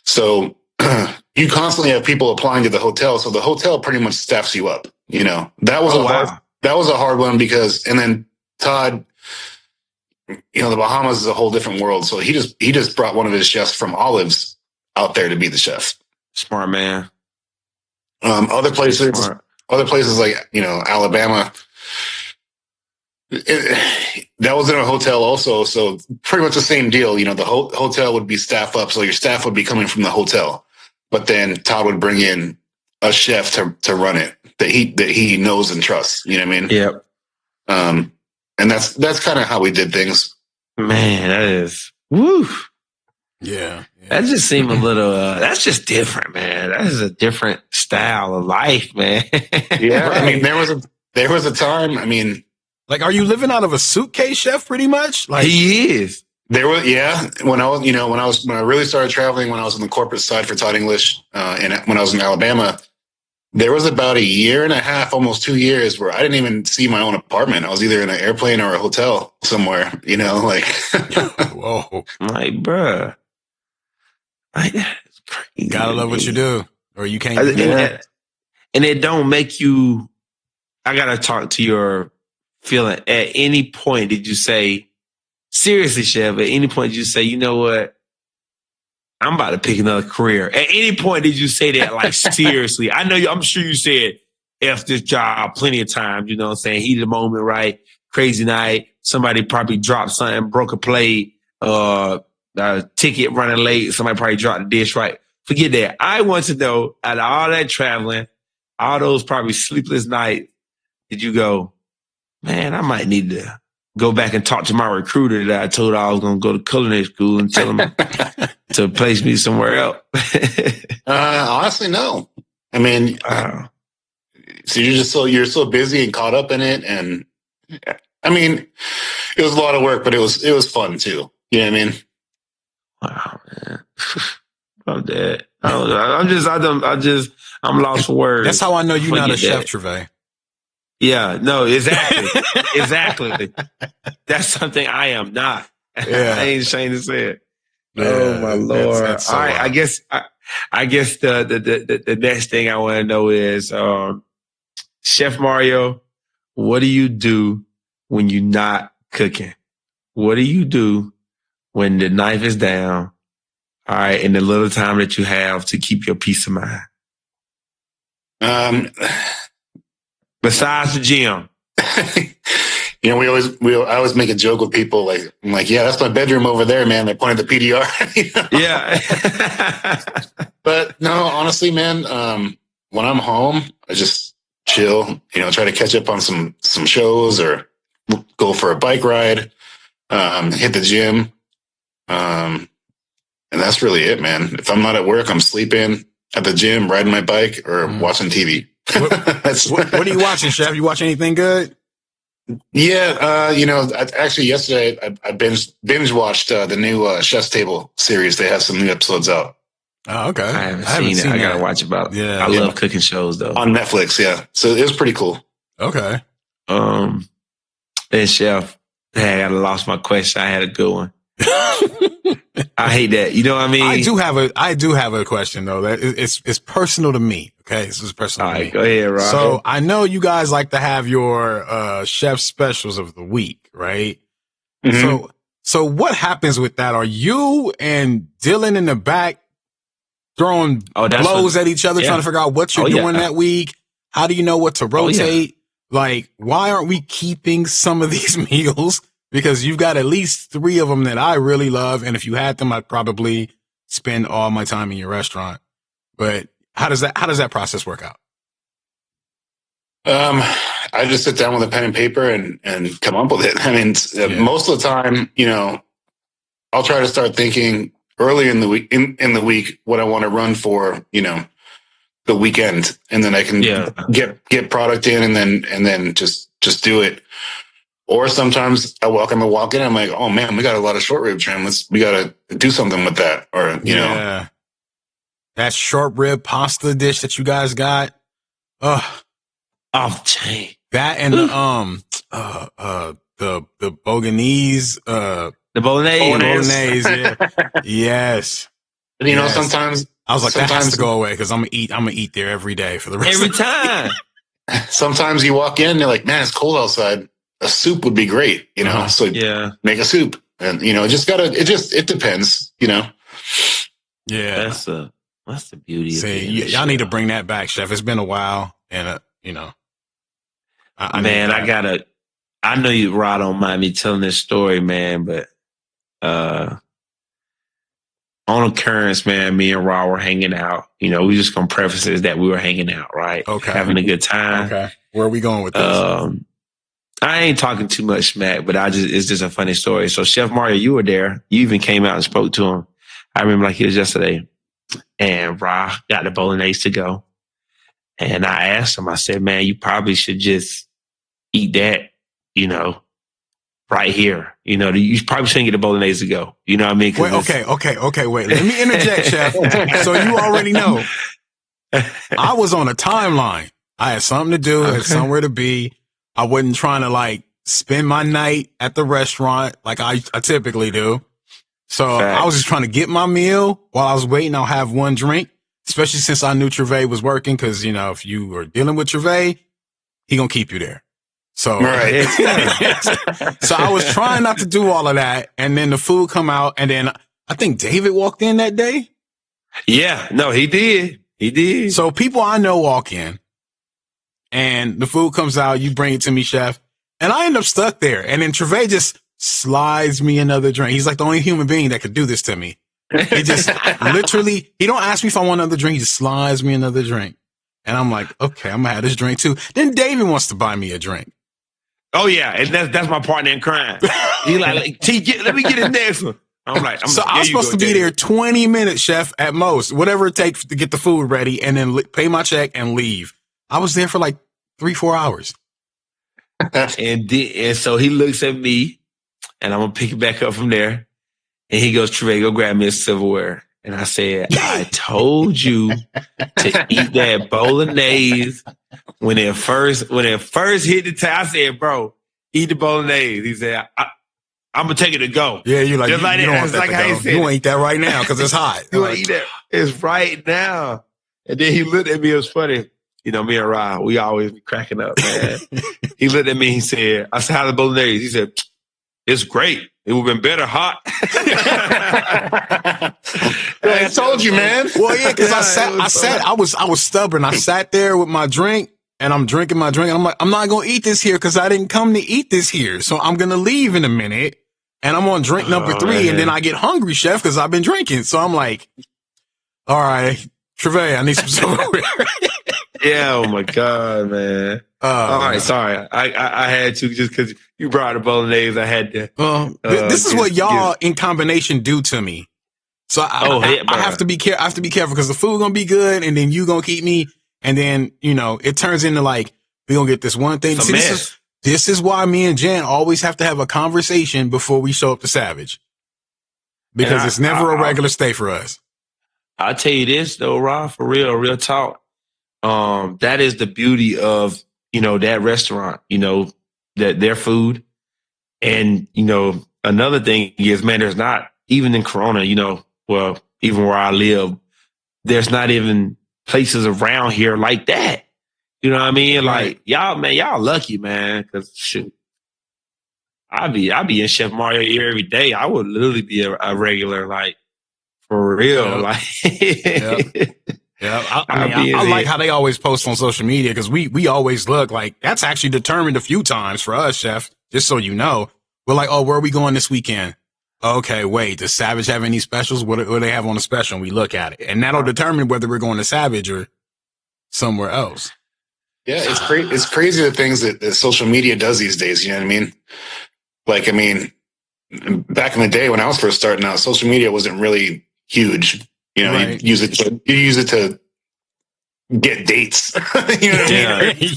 [SPEAKER 3] So you constantly have people applying to the hotel. So the hotel pretty much staffs you up, That was a hard one because, and then Todd, the Bahamas is a whole different world. So he just brought one of his chefs from Olives out there to be the chef.
[SPEAKER 4] Smart man.
[SPEAKER 3] Other places like, Alabama, that was in a hotel also. So pretty much the same deal. The hotel would be staff up. So your staff would be coming from the hotel, but then Todd would bring in a chef to run it that he knows and trusts. You know what I mean?
[SPEAKER 4] Yep.
[SPEAKER 3] And that's kind of how we did things.
[SPEAKER 4] Man, that is woo.
[SPEAKER 2] Yeah.
[SPEAKER 4] That just seemed a little. That's just different, man. That is a different style of life, man.
[SPEAKER 3] Yeah, right. I mean, there was a time. I mean,
[SPEAKER 2] like, are you living out of a suitcase, chef? Pretty much, like
[SPEAKER 4] he is.
[SPEAKER 3] There was, when I really started traveling, when I was on the corporate side for Todd English, and when I was in Alabama. There was about 1.5 years, almost 2 years, where I didn't even see my own apartment. I was either in an airplane or a hotel somewhere, like.
[SPEAKER 2] Whoa.
[SPEAKER 4] Like, bruh. Like, that's crazy.
[SPEAKER 2] You gotta love what you do, or you can't.
[SPEAKER 4] And it don't make you. I gotta talk to your feeling, at any point did you say, seriously, Chef, at any point did you say, you know what? I'm about to pick another career. At any point did you say that, like, seriously? I'm sure you said F this job plenty of times, you know what I'm saying? Heat of the moment, right? Crazy night. Somebody probably dropped something, broke a plate, ticket running late. Somebody probably dropped the dish, right? Forget that. I want to know, out of all that traveling, all those probably sleepless nights, did you go, man, I might need to go back and talk to my recruiter that I told I was going to go to culinary school and tell him to place me somewhere else?
[SPEAKER 3] Honestly, no. I mean, so you're so busy and caught up in it, and I mean, it was a lot of work, but it was fun too. You know what I mean?
[SPEAKER 4] Wow, man. I'm dead. I'm lost for words.
[SPEAKER 2] That's how I know you're not a chef, Trevay.
[SPEAKER 4] Yeah, no, exactly. Exactly. That's something I am not.
[SPEAKER 2] Yeah.
[SPEAKER 4] I ain't ashamed to say it.
[SPEAKER 2] Yeah,
[SPEAKER 4] oh my Lord.
[SPEAKER 2] that's so
[SPEAKER 4] all right. I guess the next thing I want to know is, Chef Mario, what do you do when you're not cooking? What do you do when the knife is down? All right. And the little time that you have to keep your peace of mind. Besides the gym.
[SPEAKER 3] You know, I always make a joke with people like, I'm like, yeah, that's my bedroom over there, man. They point at the PDR. You know?
[SPEAKER 4] Yeah.
[SPEAKER 3] But no, honestly, man, when I'm home, I just chill, you know, try to catch up on some shows or go for a bike ride, hit the gym. And that's really it, man. If I'm not at work, I'm sleeping, at the gym, riding my bike, or watching TV.
[SPEAKER 2] What are you watching, Chef? You watch anything good?
[SPEAKER 3] Yeah, you know, actually yesterday I binge watched the new Chef's Table series. They have some new episodes out.
[SPEAKER 2] Oh, okay.
[SPEAKER 4] I haven't seen it. I gotta watch about it.
[SPEAKER 2] Yeah,
[SPEAKER 4] I love cooking shows though.
[SPEAKER 3] On Netflix, yeah. So it was pretty cool.
[SPEAKER 2] Okay.
[SPEAKER 4] And Chef, hey, I lost my question. I had a good one. I hate that. You know what I mean?
[SPEAKER 2] I do have a question though. That it's personal to me. Okay, this is personal.
[SPEAKER 4] All
[SPEAKER 2] to
[SPEAKER 4] right,
[SPEAKER 2] me.
[SPEAKER 4] go ahead, Rob.
[SPEAKER 2] So I know you guys like to have your chef specials of the week, right?
[SPEAKER 3] Mm-hmm.
[SPEAKER 2] So what happens with that? Are you and Dylan in the back throwing blows at each other, trying to figure out what you're doing that week? How do you know what to rotate? Like, why aren't we keeping some of these meals? Because you've got at least 3 of them that I really love. And if you had them, I'd probably spend all my time in your restaurant. But how does that process work out?
[SPEAKER 3] I just sit down with a pen and paper and come up with it. I mean, most of the time, you know, I'll try to start thinking early in the week, in the week, what I want to run for, you know, the weekend. And then I can get product in and then just do it. Or sometimes I walk in, I'm like, oh man, we got a lot of short rib trim. We got to do something with that. Or, you know,
[SPEAKER 2] that short rib pasta dish that you guys got.
[SPEAKER 4] Oh, dang.
[SPEAKER 2] That and the Bolognese,
[SPEAKER 4] the Bolognese.
[SPEAKER 2] Yeah. Yes.
[SPEAKER 3] And, you know, sometimes
[SPEAKER 2] I was like, that has to go away because I'm gonna eat there every day for the rest
[SPEAKER 4] every
[SPEAKER 2] of the
[SPEAKER 4] time.
[SPEAKER 3] Sometimes you walk in, you're like, man, it's cold outside. A soup would be great, you know. So make a soup, and you know, it depends, you know.
[SPEAKER 2] Yeah,
[SPEAKER 4] that's the beauty.
[SPEAKER 2] See, y'all need to bring that back, Chef. It's been a while, and you know,
[SPEAKER 4] I know you, Rod, don't mind me telling this story, man, but on occurrence, man, me and Rod were hanging out. You know, we just gonna preface it that we were hanging out, right?
[SPEAKER 2] Okay,
[SPEAKER 4] having a good time.
[SPEAKER 2] Okay, where are we going with this?
[SPEAKER 4] I ain't talking too much smack, but it's just a funny story. So Chef Mario, you were there. You even came out and spoke to him. I remember like it was yesterday. And Ra got the bolognese to go. And I asked him, I said, man, you probably should just eat that, you know, right here. You know, you probably shouldn't get the bolognese to go. You know what I mean?
[SPEAKER 2] Wait, okay. Wait, let me interject, Chef. So you already know. I was on a timeline. I had something to do, had somewhere to be. I wasn't trying to like spend my night at the restaurant like I typically do. So I was just trying to get my meal. While I was waiting, I'll have one drink, especially since I knew Trevay was working. Cause you know, if you were dealing with Trevay, he gonna keep you there. So,
[SPEAKER 3] Right.
[SPEAKER 2] so I was trying not to do all of that. And then the food come out. And then I think David walked in that day.
[SPEAKER 4] Yeah, no, he did. He did.
[SPEAKER 2] So people I know walk in and the food comes out. You bring it to me, chef. And I end up stuck there. And then Trevay just slides me another drink. He's like the only human being that could do this to me. He just literally, he don't ask me if I want another drink. He just slides me another drink. And I'm like, okay, I'm gonna have this drink too. Then David wants to buy me a drink.
[SPEAKER 4] Oh yeah, and that's my partner in crime. He like T, let me get the next one. I'm like,
[SPEAKER 2] I was supposed to be there 20 minutes, chef, at most, whatever it takes to get the food ready, and then pay my check and leave. I was there for like 3-4 hours.
[SPEAKER 4] and so he looks at me, and I'm gonna pick it back up from there. And he goes, Trevay, go grab me a silverware. And I said, I told you to eat that bolognese when it first hit the time. I said, bro, eat the bolognese. He said, I'm gonna take it to go.
[SPEAKER 2] Yeah, you're like, you don't want that
[SPEAKER 4] like
[SPEAKER 2] to
[SPEAKER 4] how
[SPEAKER 2] go.
[SPEAKER 4] he said
[SPEAKER 2] You want to eat that right now because it's hot.
[SPEAKER 4] You want to eat that? It's right now. And then he looked at me. It was funny. You know, me and Ryan, we always be cracking up, man. He looked at me. He said, I said, how the bolognese? He said, it's great. It would have been better hot.
[SPEAKER 3] I told you, man.
[SPEAKER 2] Well, yeah, because I was stubborn. I sat there with my drink and I'm drinking my drink. And I'm like, I'm not going to eat this here because I didn't come to eat this here. So I'm going to leave in a minute and I'm on drink number 3. Man. And then I get hungry, chef, because I've been drinking. So I'm like, all right, Trevay, I need some silverware.
[SPEAKER 4] Yeah, oh my God, man. All right, sorry. I had to just because you brought the bolognese. I had to.
[SPEAKER 2] This is what y'all in combination do to me. So I have to be careful. I have to be careful because the food gonna be good, and then you gonna keep me, and then it turns into like we gonna get this one thing. See, this is why me and Jan always have to have a conversation before we show up to Savage, because it's never a regular stay for us.
[SPEAKER 4] I'll tell you this though, Rob, for real talk. That is the beauty of, that restaurant, that their food. And, another thing is, man, there's not even in Corona, well, even where I live, there's not even places around here like that. You know what I mean? Like y'all lucky, man. Cause shoot, I'd be in Chef Mario ear every day. I would literally be a regular, like for real. Like,
[SPEAKER 2] yeah, I like how they always post on social media because we always look like that's actually determined a few times for us, chef. Just so you know, we're like, oh, where are we going this weekend? Okay, wait, does Savage have any specials? What do they have on the special? And we look at it, and that'll determine whether we're going to Savage or somewhere else.
[SPEAKER 3] Yeah, it's crazy the things that social media does these days. You know what I mean? Like, back in the day when I was first starting out, social media wasn't really huge.
[SPEAKER 2] Right.
[SPEAKER 3] You use it to get dates. You know what I mean?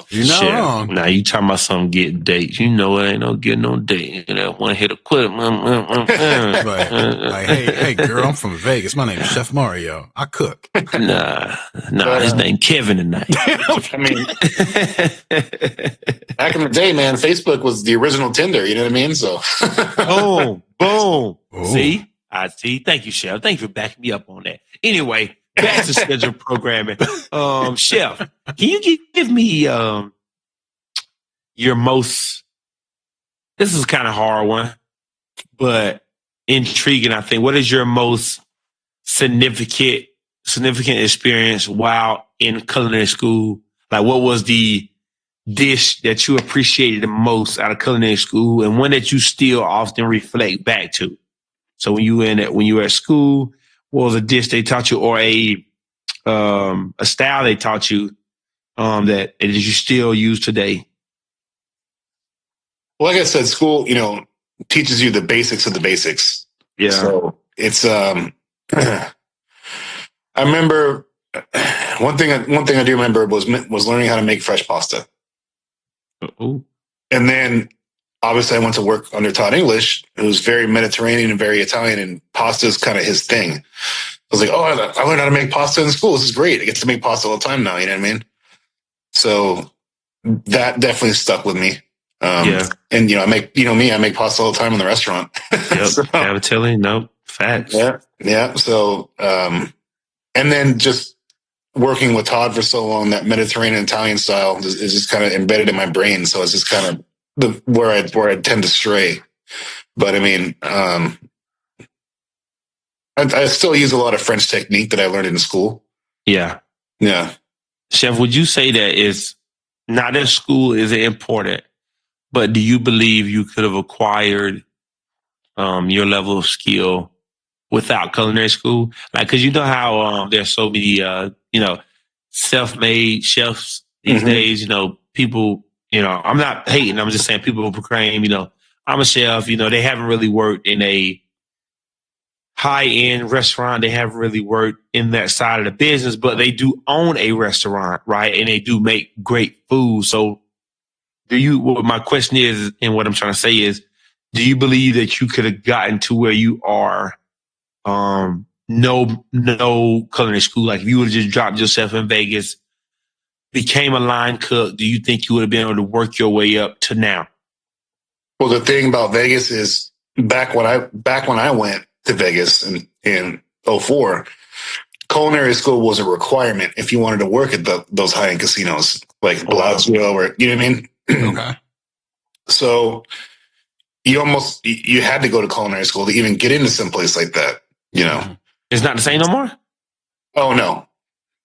[SPEAKER 2] You're not wrong.
[SPEAKER 4] Now you talking about something getting dates. You know it ain't no getting no date. One hit a quit.
[SPEAKER 2] Like, hey, girl, I'm from Vegas. My name is Chef Mario. I cook.
[SPEAKER 4] Nah, his name Kevin tonight.
[SPEAKER 3] Back in the day, man, Facebook was the original Tinder. You know what I mean? So,
[SPEAKER 4] boom.
[SPEAKER 2] Ooh.
[SPEAKER 4] See? I see. Thank you, Chef. Thank you for backing me up on that. Anyway, back to scheduled programming. Chef, can you give me your most? This is kind of hard one, but intriguing. I think. What is your most significant experience while in culinary school? Like, what was the dish that you appreciated the most out of culinary school, and one that you still often reflect back to? So when you were at school, what was a dish they taught you, or a style they taught you that you still use today?
[SPEAKER 3] Well, like I said, school, teaches you the basics of the basics.
[SPEAKER 4] Yeah.
[SPEAKER 3] So it's I remember one thing I do remember was learning how to make fresh pasta.
[SPEAKER 4] Ooh.
[SPEAKER 3] And then obviously I went to work under Todd English, who's very Mediterranean and very Italian, and pasta is kind of his thing. I was like, oh, I learned how to make pasta in school. This is great. I get to make pasta all the time now. You know what I mean? So that definitely stuck with me. And I make pasta all the time in the restaurant.
[SPEAKER 4] Yep.
[SPEAKER 3] So,
[SPEAKER 4] I'm telling you, no facts.
[SPEAKER 3] Yeah. So, and then just working with Todd for so long, that Mediterranean Italian style is just kind of embedded in my brain. So it's just kind of where I tend to stray. But I mean, I still use a lot of French technique that I learned in school.
[SPEAKER 4] Yeah.
[SPEAKER 3] Yeah.
[SPEAKER 4] Chef, would you say that is not that school is important, but do you believe you could have acquired your level of skill without culinary school? Like, cause you know how there's so many self-made chefs these days, people, I'm not hating, I'm just saying people proclaim, I'm a chef, they haven't really worked in a high-end restaurant. They haven't really worked in that side of the business, but they do own a restaurant, right? And they do make great food. So what my question is, and what I'm trying to say is, do you believe that you could have gotten to where you are, no culinary school? Like if you would have just dropped yourself in Vegas, became a line cook, do you think you would have been able to work your way up to now?
[SPEAKER 3] Well, the thing about Vegas is back when I went to Vegas in 2004, culinary school was a requirement if you wanted to work at those high-end casinos like Bellagio or, you know what I mean?
[SPEAKER 2] Okay.
[SPEAKER 3] So you had to go to culinary school to even get into some place like that,
[SPEAKER 4] It's not the same no more?
[SPEAKER 3] Oh, no.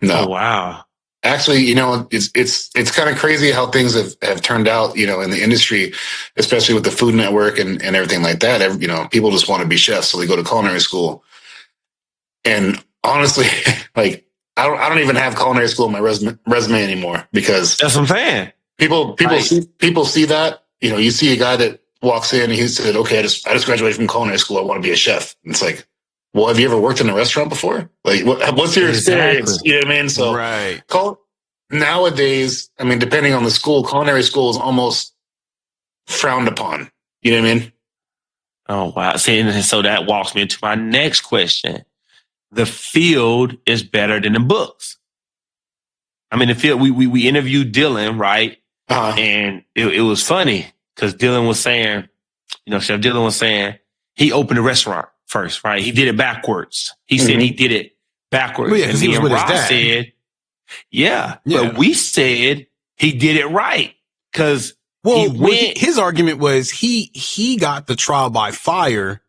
[SPEAKER 4] Oh, wow.
[SPEAKER 3] Actually, it's kind of crazy how things have turned out, in the industry, especially with the Food Network and everything like that. People just want to be chefs, so they go to culinary school. And honestly, like I don't even have culinary school in my resume anymore, because
[SPEAKER 4] that's what I'm saying.
[SPEAKER 3] People see that, you see a guy that walks in and he said, "Okay, I just graduated from culinary school. I want to be a chef." And it's like, well, have you ever worked in a restaurant before? Like, what's your experience? You know what I mean? So,
[SPEAKER 2] right.
[SPEAKER 3] Nowadays, I mean, depending on the school, culinary school is almost frowned upon. You know what I mean?
[SPEAKER 4] Oh, wow. See, so that walks me into my next question. The field is better than the books. I mean, the field, we interviewed Dylan, right? And it was funny because Dylan was saying, Chef Dylan was saying he opened a restaurant first, right? He did it backwards. He said he did it backwards.
[SPEAKER 2] Well, yeah, and
[SPEAKER 4] he
[SPEAKER 2] was
[SPEAKER 4] and
[SPEAKER 2] with
[SPEAKER 4] Ross
[SPEAKER 2] his dad.
[SPEAKER 4] said, but we said he did it right because
[SPEAKER 2] his argument was he got the trial by fire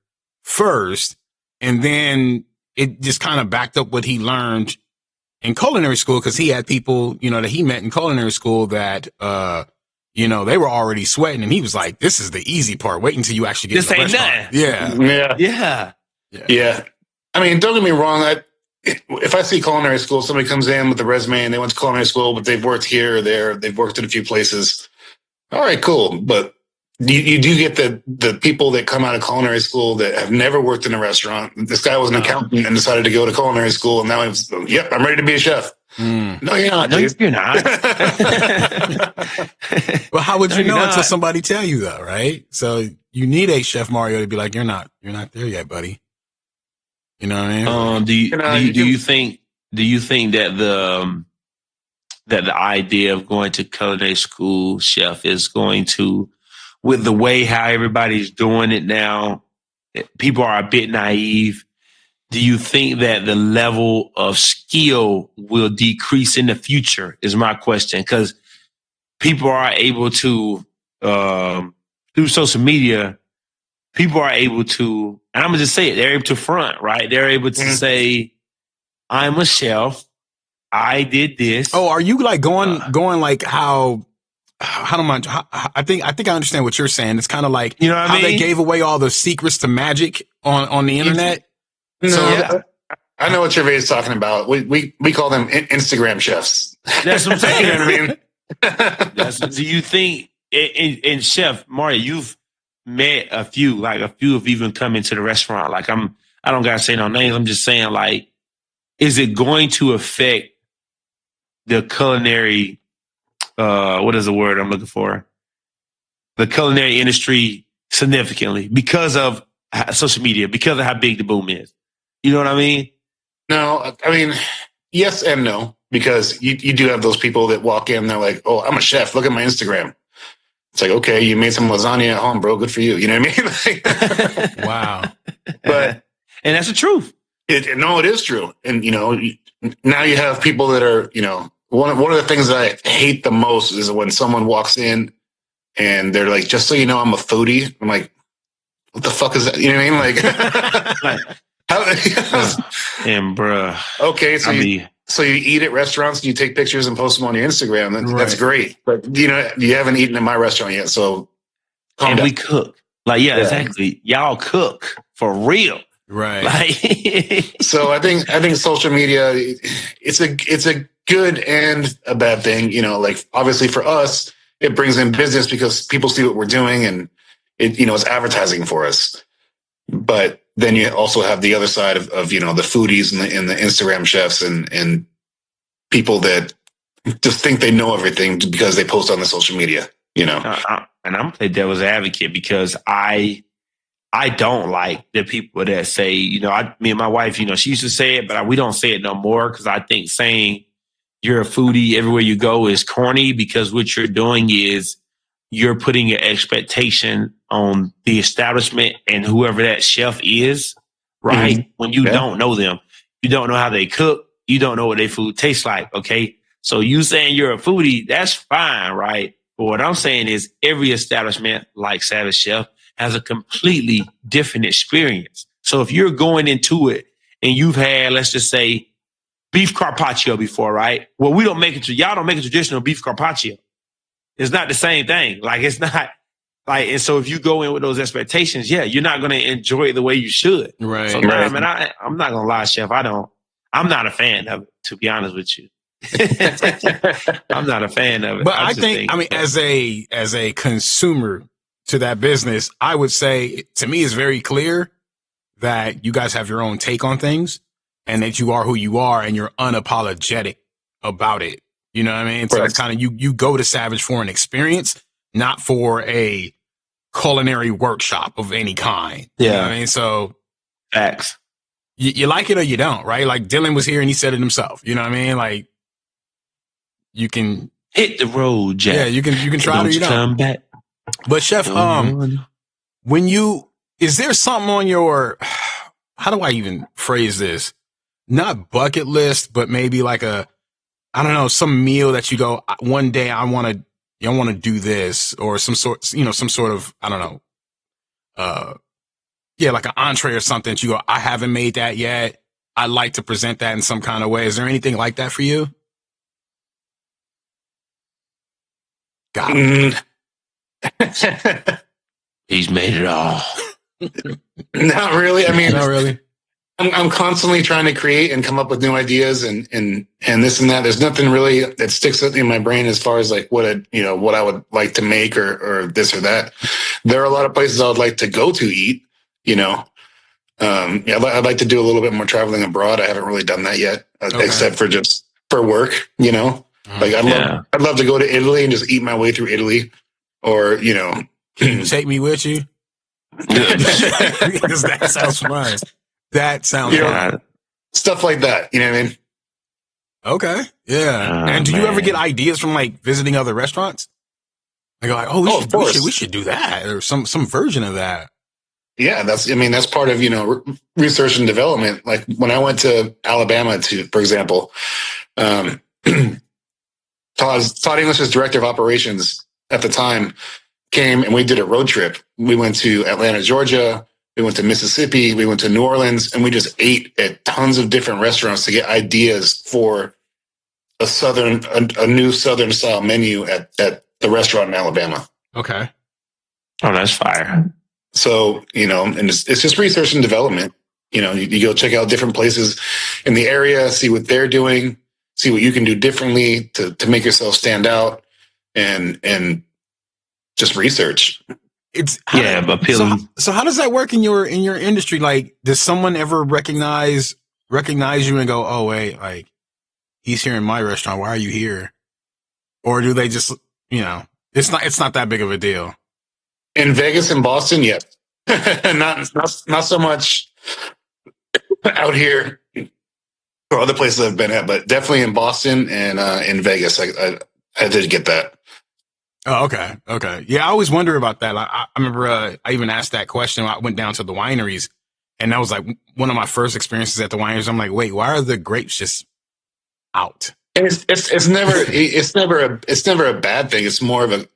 [SPEAKER 2] first, and then it just kind of backed up what he learned in culinary school, because he had people, that he met in culinary school that, they were already sweating, and he was like, "This is the easy part. Wait until you actually get to the restaurant."
[SPEAKER 3] Yeah. I mean, don't get me wrong. If I see culinary school, somebody comes in with a resume and they went to culinary school, but they've worked here or there, they've worked in a few places. All right, cool. But you do get the people that come out of culinary school that have never worked in a restaurant. This guy was an accountant and decided to go to culinary school, and now he's, I'm ready to be a chef. No, you're not.
[SPEAKER 4] No, you're not.
[SPEAKER 2] Well, how would you know until somebody tell you, though, right? So you need a Chef Mario to be like, you're not there yet, buddy. You know what I mean?
[SPEAKER 4] Do you think that the idea of going to culinary school, chef, is going to, with the way how everybody's doing it now, people are a bit naive. Do you think that the level of skill will decrease in the future is my question. Because people are able to, through social media, people are able to, and I'm going to just say it, they're able to front, right? They're able to say, I'm a chef. I did this.
[SPEAKER 2] Oh, are you like going like how I think I understand what you're saying. It's kind of like,
[SPEAKER 4] you know what
[SPEAKER 2] how
[SPEAKER 4] I mean?
[SPEAKER 2] They gave away all the secrets to magic on the internet.
[SPEAKER 3] No, I know what Gervais talking about. We call them Instagram chefs.
[SPEAKER 4] That's what I'm saying.
[SPEAKER 3] You know what I mean?
[SPEAKER 4] Do you think, and Chef Mario, you've met a few have even come into the restaurant. Like I don't gotta say no names. I'm just saying, like, is it going to affect the culinary? What is the word I'm looking for? The culinary industry significantly because of social media, because of how big the boom is. You know what I mean?
[SPEAKER 3] No, I mean, yes and no, because you do have those people that walk in, they're like, "Oh, I'm a chef. Look at my Instagram." It's like, okay, you made some lasagna at home, bro. Good for you. You know what I mean?
[SPEAKER 2] Wow.
[SPEAKER 3] But
[SPEAKER 4] and that's the truth.
[SPEAKER 3] It is true. And, now you have people that are, one of the things that I hate the most is when someone walks in and they're like, just so you know, I'm a foodie. I'm like, what the fuck is that? You know what I mean? Like, how,
[SPEAKER 4] and bruh.
[SPEAKER 3] Okay, so you eat at restaurants and you take pictures and post them on your Instagram. That's great. But you haven't eaten in my restaurant yet, so
[SPEAKER 4] and we cook. Like, yeah, exactly. Y'all cook for real.
[SPEAKER 2] Right.
[SPEAKER 4] Like,
[SPEAKER 3] so I think social media, it's a good and a bad thing. Like obviously for us, it brings in business because people see what we're doing and it's advertising for us. But then you also have the other side of the foodies and the Instagram chefs and people that just think they know everything because they post on the social media, And
[SPEAKER 4] I'm going to play devil's advocate because I don't like the people that say, me and my wife, she used to say it, but we don't say it no more because I think saying you're a foodie everywhere you go is corny because what you're doing is you're putting your expectation on the establishment and whoever that chef is, right? Mm-hmm. When you don't know them, you don't know how they cook, you don't know what their food tastes like, okay? So you saying you're a foodie, that's fine, right? But what I'm saying is every establishment like Savage Chef has a completely different experience. So if you're going into it and you've had, let's just say, beef carpaccio before, right? Well, y'all don't make a traditional beef carpaccio. It's not the same thing. Like, it's not like, and so if you go in with those expectations, you're not going to enjoy it the way you should.
[SPEAKER 2] Right.
[SPEAKER 4] So now, man, I'm not going to lie, Chef. I'm not a fan of it, to be honest with you. I'm not a fan of it.
[SPEAKER 2] But I think, as a consumer to that business, I would say, to me, it's very clear that you guys have your own take on things and that you are who you are and you're unapologetic about it. You know what I mean? So it's kind of, you go to Savage for an experience, not for a culinary workshop of any kind.
[SPEAKER 4] Yeah.
[SPEAKER 2] You know what I mean? So
[SPEAKER 4] facts.
[SPEAKER 2] You like it or you don't, right? Like Dylan was here and he said it himself. You know what I mean? Like you can
[SPEAKER 4] hit the road, Jack.
[SPEAKER 2] Yeah, you can try it or you don't.
[SPEAKER 4] Come back.
[SPEAKER 2] But Chef, is there something on your, how do I even phrase this? Not bucket list, but maybe like some meal that you go, one day I want to do this, or some sort of, I don't know, like an entree or something that you go, I haven't made that yet. I'd like to present that in some kind of way. Is there anything like that for you? Got it.
[SPEAKER 4] He's made it all.
[SPEAKER 3] Not really.
[SPEAKER 2] Not really.
[SPEAKER 3] I'm constantly trying to create and come up with new ideas and this and that. There's nothing really that sticks in my brain as far as like what I would like to make or this or that. There are a lot of places I would like to go to eat, I'd like to do a little bit more traveling abroad. I haven't really done that yet, except for just for work, like I'd love to go to Italy and just eat my way through Italy, or,
[SPEAKER 2] take me with you. Because that sounds fun. That sounds fun.
[SPEAKER 3] Stuff like that. You know what I mean?
[SPEAKER 2] Okay. Yeah. And do you ever get ideas from like visiting other restaurants? Like, we should do that, or some version of that.
[SPEAKER 3] Yeah, that's part of, research and development. Like when I went to Alabama for example, Todd English's director of operations at the time came and we did a road trip. We went to Atlanta, Georgia. We went to Mississippi. We went to New Orleans, and we just ate at tons of different restaurants to get ideas for a new Southern style menu at the restaurant in Alabama.
[SPEAKER 2] Okay.
[SPEAKER 4] Oh, that's fire.
[SPEAKER 3] So, and it's just research and development. You go check out different places in the area, see what they're doing, see what you can do differently to make yourself stand out, and just research.
[SPEAKER 4] Appealing.
[SPEAKER 2] So how does that work in your industry? Like, does someone ever recognize you and go, oh wait, like he's here in my restaurant, why are you here? Or do they just, it's not that big of a deal?
[SPEAKER 3] In Vegas and Boston, yes. not so much out here or other places I've been at, but definitely in Boston and in Vegas. I did get that.
[SPEAKER 2] Oh, okay. Okay. Yeah, I always wonder about that. I remember I even asked that question when I went down to the wineries, and that was like one of my first experiences at the wineries. I'm like, wait, why are the grapes just out.
[SPEAKER 3] And it's never a bad thing. It's more of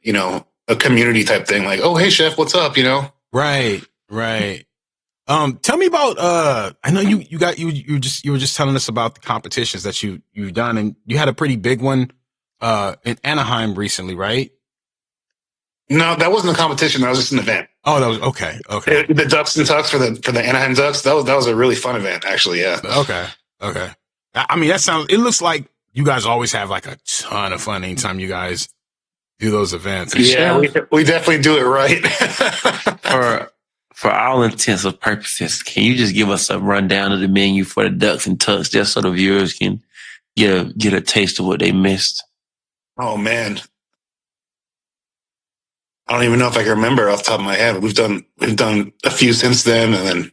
[SPEAKER 3] a community type thing. Like, oh, hey chef, what's up?
[SPEAKER 2] Right. Tell me about I know you were just telling us about the competitions that you've done, and you had a pretty big one in Anaheim recently, right?
[SPEAKER 3] No, that wasn't a competition. That was just an event.
[SPEAKER 2] Oh, that was okay.
[SPEAKER 3] The Ducks and Tucks for the Anaheim Ducks. That was a really fun event, actually. Yeah.
[SPEAKER 2] Okay. I mean, it looks like you guys always have like a ton of fun anytime you guys do those events.
[SPEAKER 3] Yeah, we definitely do it right.
[SPEAKER 4] For all intents and purposes, can you just give us a rundown of the menu for the Ducks and Tucks, just so the viewers can get a taste of what they missed?
[SPEAKER 3] Oh man, I don't even know if I can remember off the top of my head. We've done a few since then, and then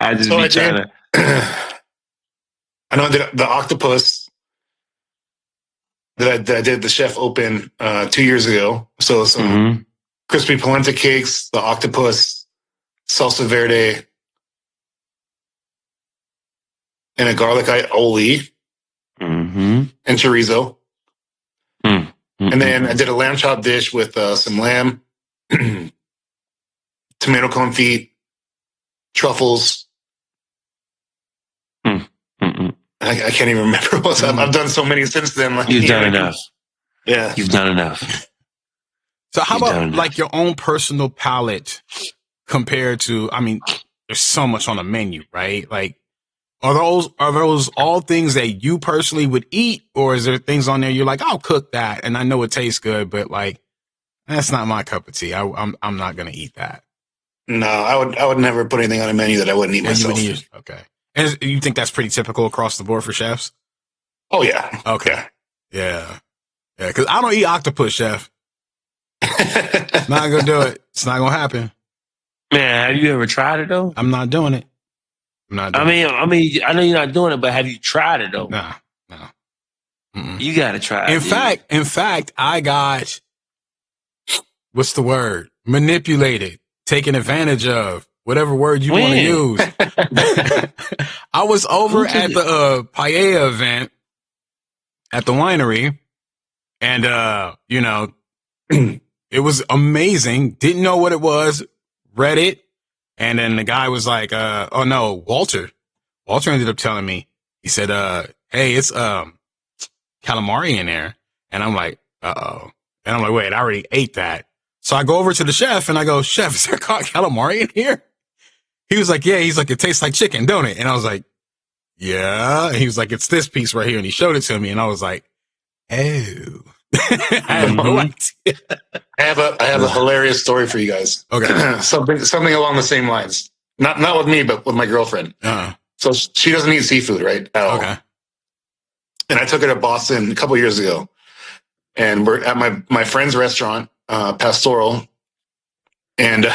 [SPEAKER 4] I just
[SPEAKER 3] so
[SPEAKER 4] be trying to.
[SPEAKER 3] I know that the octopus that I did the Chef Open 2 years ago. So some crispy polenta cakes, the octopus, salsa verde, and a garlic aioli, and chorizo. And then I did a lamb chop dish with some lamb, tomato confit, truffles. I can't even remember what's up. I've done so many since then.
[SPEAKER 4] You've done enough.
[SPEAKER 3] Yeah.
[SPEAKER 4] You've done enough.
[SPEAKER 2] So how about like your own personal palate compared to, I mean, there's so much on the menu, right? Like, are those all things that you personally would eat, or is there things on there you're like, I'll cook that and I know it tastes good, but like, that's not my cup of tea. I'm not going to eat that.
[SPEAKER 3] No, I would never put anything on a menu that I wouldn't eat myself.
[SPEAKER 2] Okay. And you think that's pretty typical across the board for chefs?
[SPEAKER 3] Oh yeah.
[SPEAKER 2] Okay. Yeah. Cause I don't eat octopus, chef. Not gonna do it. It's not gonna happen.
[SPEAKER 4] Man, have you ever tried it though?
[SPEAKER 2] I'm not doing it.
[SPEAKER 4] I mean, I know you're not doing it, but have you tried it though?
[SPEAKER 2] No.
[SPEAKER 4] You gotta try it.
[SPEAKER 2] In fact, I got, what's the word? Manipulated, taken advantage of, whatever word you want to use. I was over at the paella event at the winery, and it was amazing. Didn't know what it was, read it, and then the guy was like, oh no, Walter ended up telling me. He said, hey, it's calamari in there. And I'm like, uh-oh. And I'm like, wait, I already ate that. So I go over to the chef and I go, chef, is there calamari in here? He was like, yeah. He's like, it tastes like chicken, don't it? And I was like, yeah. And he was like, it's this piece right here. And he showed it to me. And I was like, oh. I have no idea.
[SPEAKER 3] I have a hilarious story for you guys.
[SPEAKER 2] Okay.
[SPEAKER 3] something along the same lines. Not with me, but with my girlfriend. So she doesn't eat seafood, right? At all. Okay. And I took her to Boston a couple years ago, and we're at my friend's restaurant, Pastoral, and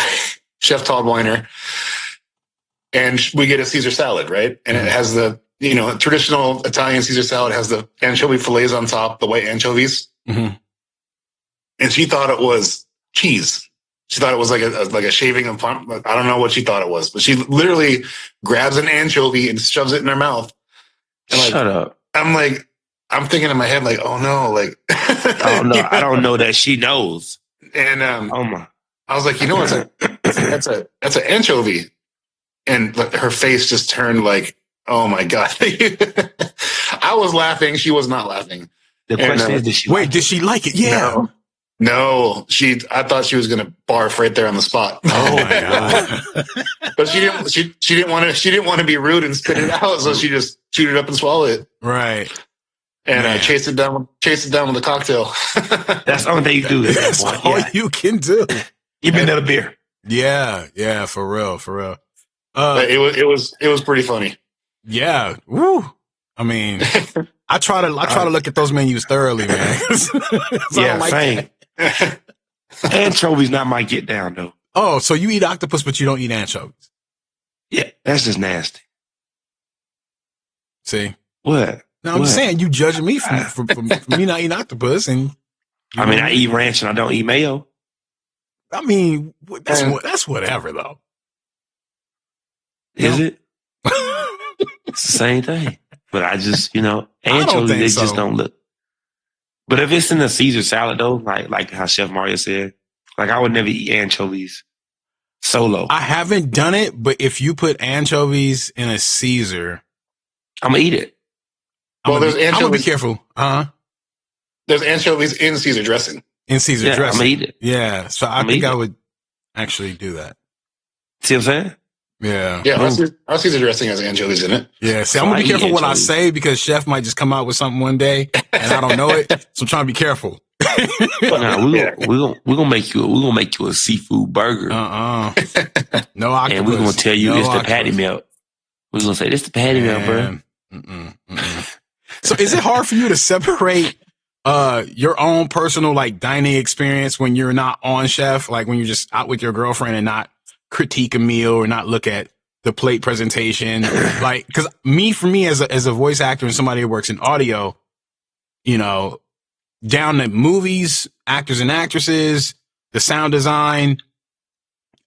[SPEAKER 3] Chef Todd Weiner, and we get a Caesar salad, right? And it has the traditional Italian Caesar salad has the anchovy fillets on top, the white anchovies, and she thought it was cheese. She thought it was like a shaving of plum. I don't know what she thought it was, but she literally grabs an anchovy and shoves it in her mouth. And
[SPEAKER 4] Shut up.
[SPEAKER 3] I'm thinking in my head, like, oh no, like,
[SPEAKER 4] oh no, I don't know that she knows.
[SPEAKER 3] And I was like, that's an anchovy, and her face just turned like, oh my god. I was laughing, she was not laughing.
[SPEAKER 4] The question is,
[SPEAKER 2] did she like it? Yeah.
[SPEAKER 3] No, I thought she was gonna barf right there on the spot.
[SPEAKER 2] Oh my god!
[SPEAKER 3] But she didn't want to be rude and spit it out, so she just chewed it up and swallowed it.
[SPEAKER 2] Right.
[SPEAKER 3] And chased it down with a cocktail.
[SPEAKER 4] That's the only thing you do.
[SPEAKER 2] That's all you can do.
[SPEAKER 4] Give me another beer.
[SPEAKER 2] Yeah, for real.
[SPEAKER 3] It was pretty funny.
[SPEAKER 2] Yeah. Woo. I mean, I try to look at those menus thoroughly, man.
[SPEAKER 4] Same. Anchovies not my get down though.
[SPEAKER 2] Oh, so you eat octopus, but you don't eat anchovies?
[SPEAKER 4] Yeah, that's just nasty.
[SPEAKER 2] See
[SPEAKER 4] what?
[SPEAKER 2] No, I'm just saying you judging me for me not eating octopus, and
[SPEAKER 4] I eat ranch and I don't eat mayo.
[SPEAKER 2] I mean, that's whatever though.
[SPEAKER 4] Is it? It's the same thing. But I just,
[SPEAKER 2] I don't
[SPEAKER 4] anchovies,
[SPEAKER 2] think
[SPEAKER 4] they
[SPEAKER 2] so.
[SPEAKER 4] just don't look. But if it's in a Caesar salad, though, like how Chef Mario said, like I would never eat anchovies solo.
[SPEAKER 2] I haven't done it, but if you put anchovies in a Caesar,
[SPEAKER 4] I'm going to eat it.
[SPEAKER 2] I'm gonna be careful.
[SPEAKER 3] There's anchovies in Caesar dressing.
[SPEAKER 2] In Caesar dressing.
[SPEAKER 4] I'm going to eat it.
[SPEAKER 2] Yeah. So I think I would actually do that.
[SPEAKER 4] See what I'm saying?
[SPEAKER 2] Yeah.
[SPEAKER 3] Yeah, our Caesar dressing has anchovies in it.
[SPEAKER 2] Yeah. See, I'm gonna be careful what I say because Chef might just come out with something one day and I don't know it. So I'm trying to be careful.
[SPEAKER 4] We're gonna make you a seafood burger.
[SPEAKER 2] No octopus.
[SPEAKER 4] And we're gonna tell you it's the patty melt. We're gonna say this the patty melt, bro.
[SPEAKER 2] So is it hard for you to separate your own personal like dining experience when you're not on Chef, like when you're just out with your girlfriend and not critique a meal or not look at the plate presentation? Like, because for me as a voice actor and somebody who works in audio, down to movies, actors and actresses, the sound design,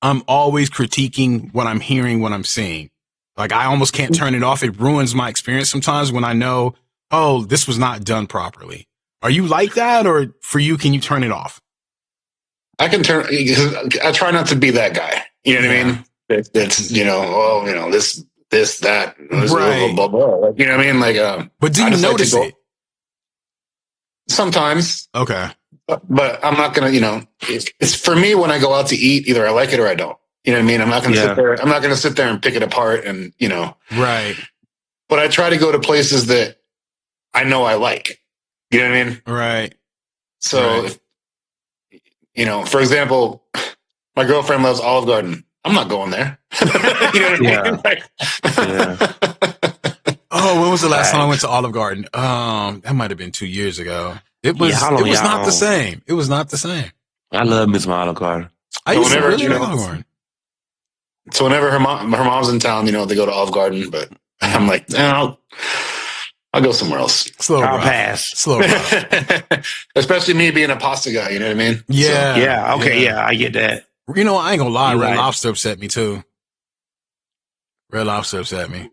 [SPEAKER 2] I'm always critiquing what I'm hearing, what I'm seeing. Like I almost can't turn it off. It ruins my experience sometimes when I know, oh, this was not done properly. Are you like that, or for you, can you turn it off?
[SPEAKER 3] I can turn. I try not to be that guy. You know what I mean? That's this, that,
[SPEAKER 2] right?
[SPEAKER 3] Blah, blah, blah. You know what I mean? Like,
[SPEAKER 2] but do you notice it?
[SPEAKER 3] Sometimes.
[SPEAKER 2] Okay.
[SPEAKER 3] But I'm not gonna. It's for me when I go out to eat. Either I like it or I don't. You know what I mean? I'm not gonna sit there. I'm not gonna sit there and pick it apart and
[SPEAKER 2] Right.
[SPEAKER 3] But I try to go to places that I know I like. You know what I mean?
[SPEAKER 2] Right.
[SPEAKER 3] So, for example, my girlfriend loves Olive Garden. I'm not going there. You know what I mean?
[SPEAKER 2] Oh, when was the last time I went to Olive Garden? That might have been 2 years ago. It was. It was not the same. It was not the same.
[SPEAKER 4] I love Miss Olive Garden.
[SPEAKER 2] I used to really like Olive Garden.
[SPEAKER 3] So whenever her mom's in town, they go to Olive Garden. But I'm like, I'll go somewhere else.
[SPEAKER 4] I'll pass.
[SPEAKER 2] Slow rough.
[SPEAKER 3] Especially me being a pasta guy, you know what I mean?
[SPEAKER 2] Yeah.
[SPEAKER 3] So,
[SPEAKER 4] yeah. Okay. Yeah. I get that.
[SPEAKER 2] I ain't gonna lie. Red Lobster upset me too. Red Lobster upset me.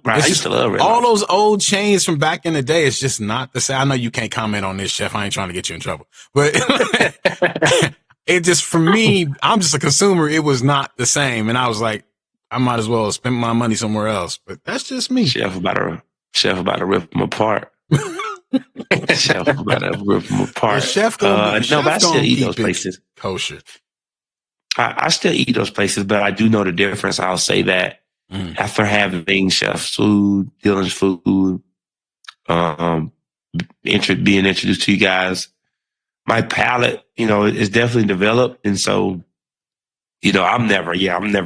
[SPEAKER 4] Right, I used to love Red
[SPEAKER 2] all
[SPEAKER 4] Lobster.
[SPEAKER 2] those old chains from back in the day. It's just not the same. I know you can't comment on this, Chef. I ain't trying to get you in trouble, but it just, for me, I'm just a consumer. It was not the same. And I was like, I might as well spend my money somewhere else, but that's just me.
[SPEAKER 4] Chef about to rip them apart. Chef about to rip them apart.
[SPEAKER 2] Chef
[SPEAKER 4] but I still eat those places.
[SPEAKER 2] Kosher.
[SPEAKER 4] I still eat those places, but I do know the difference. I'll say that after having Chef's food, Dylan's food, being introduced to you guys, my palate, is definitely developed. And so, I'm never,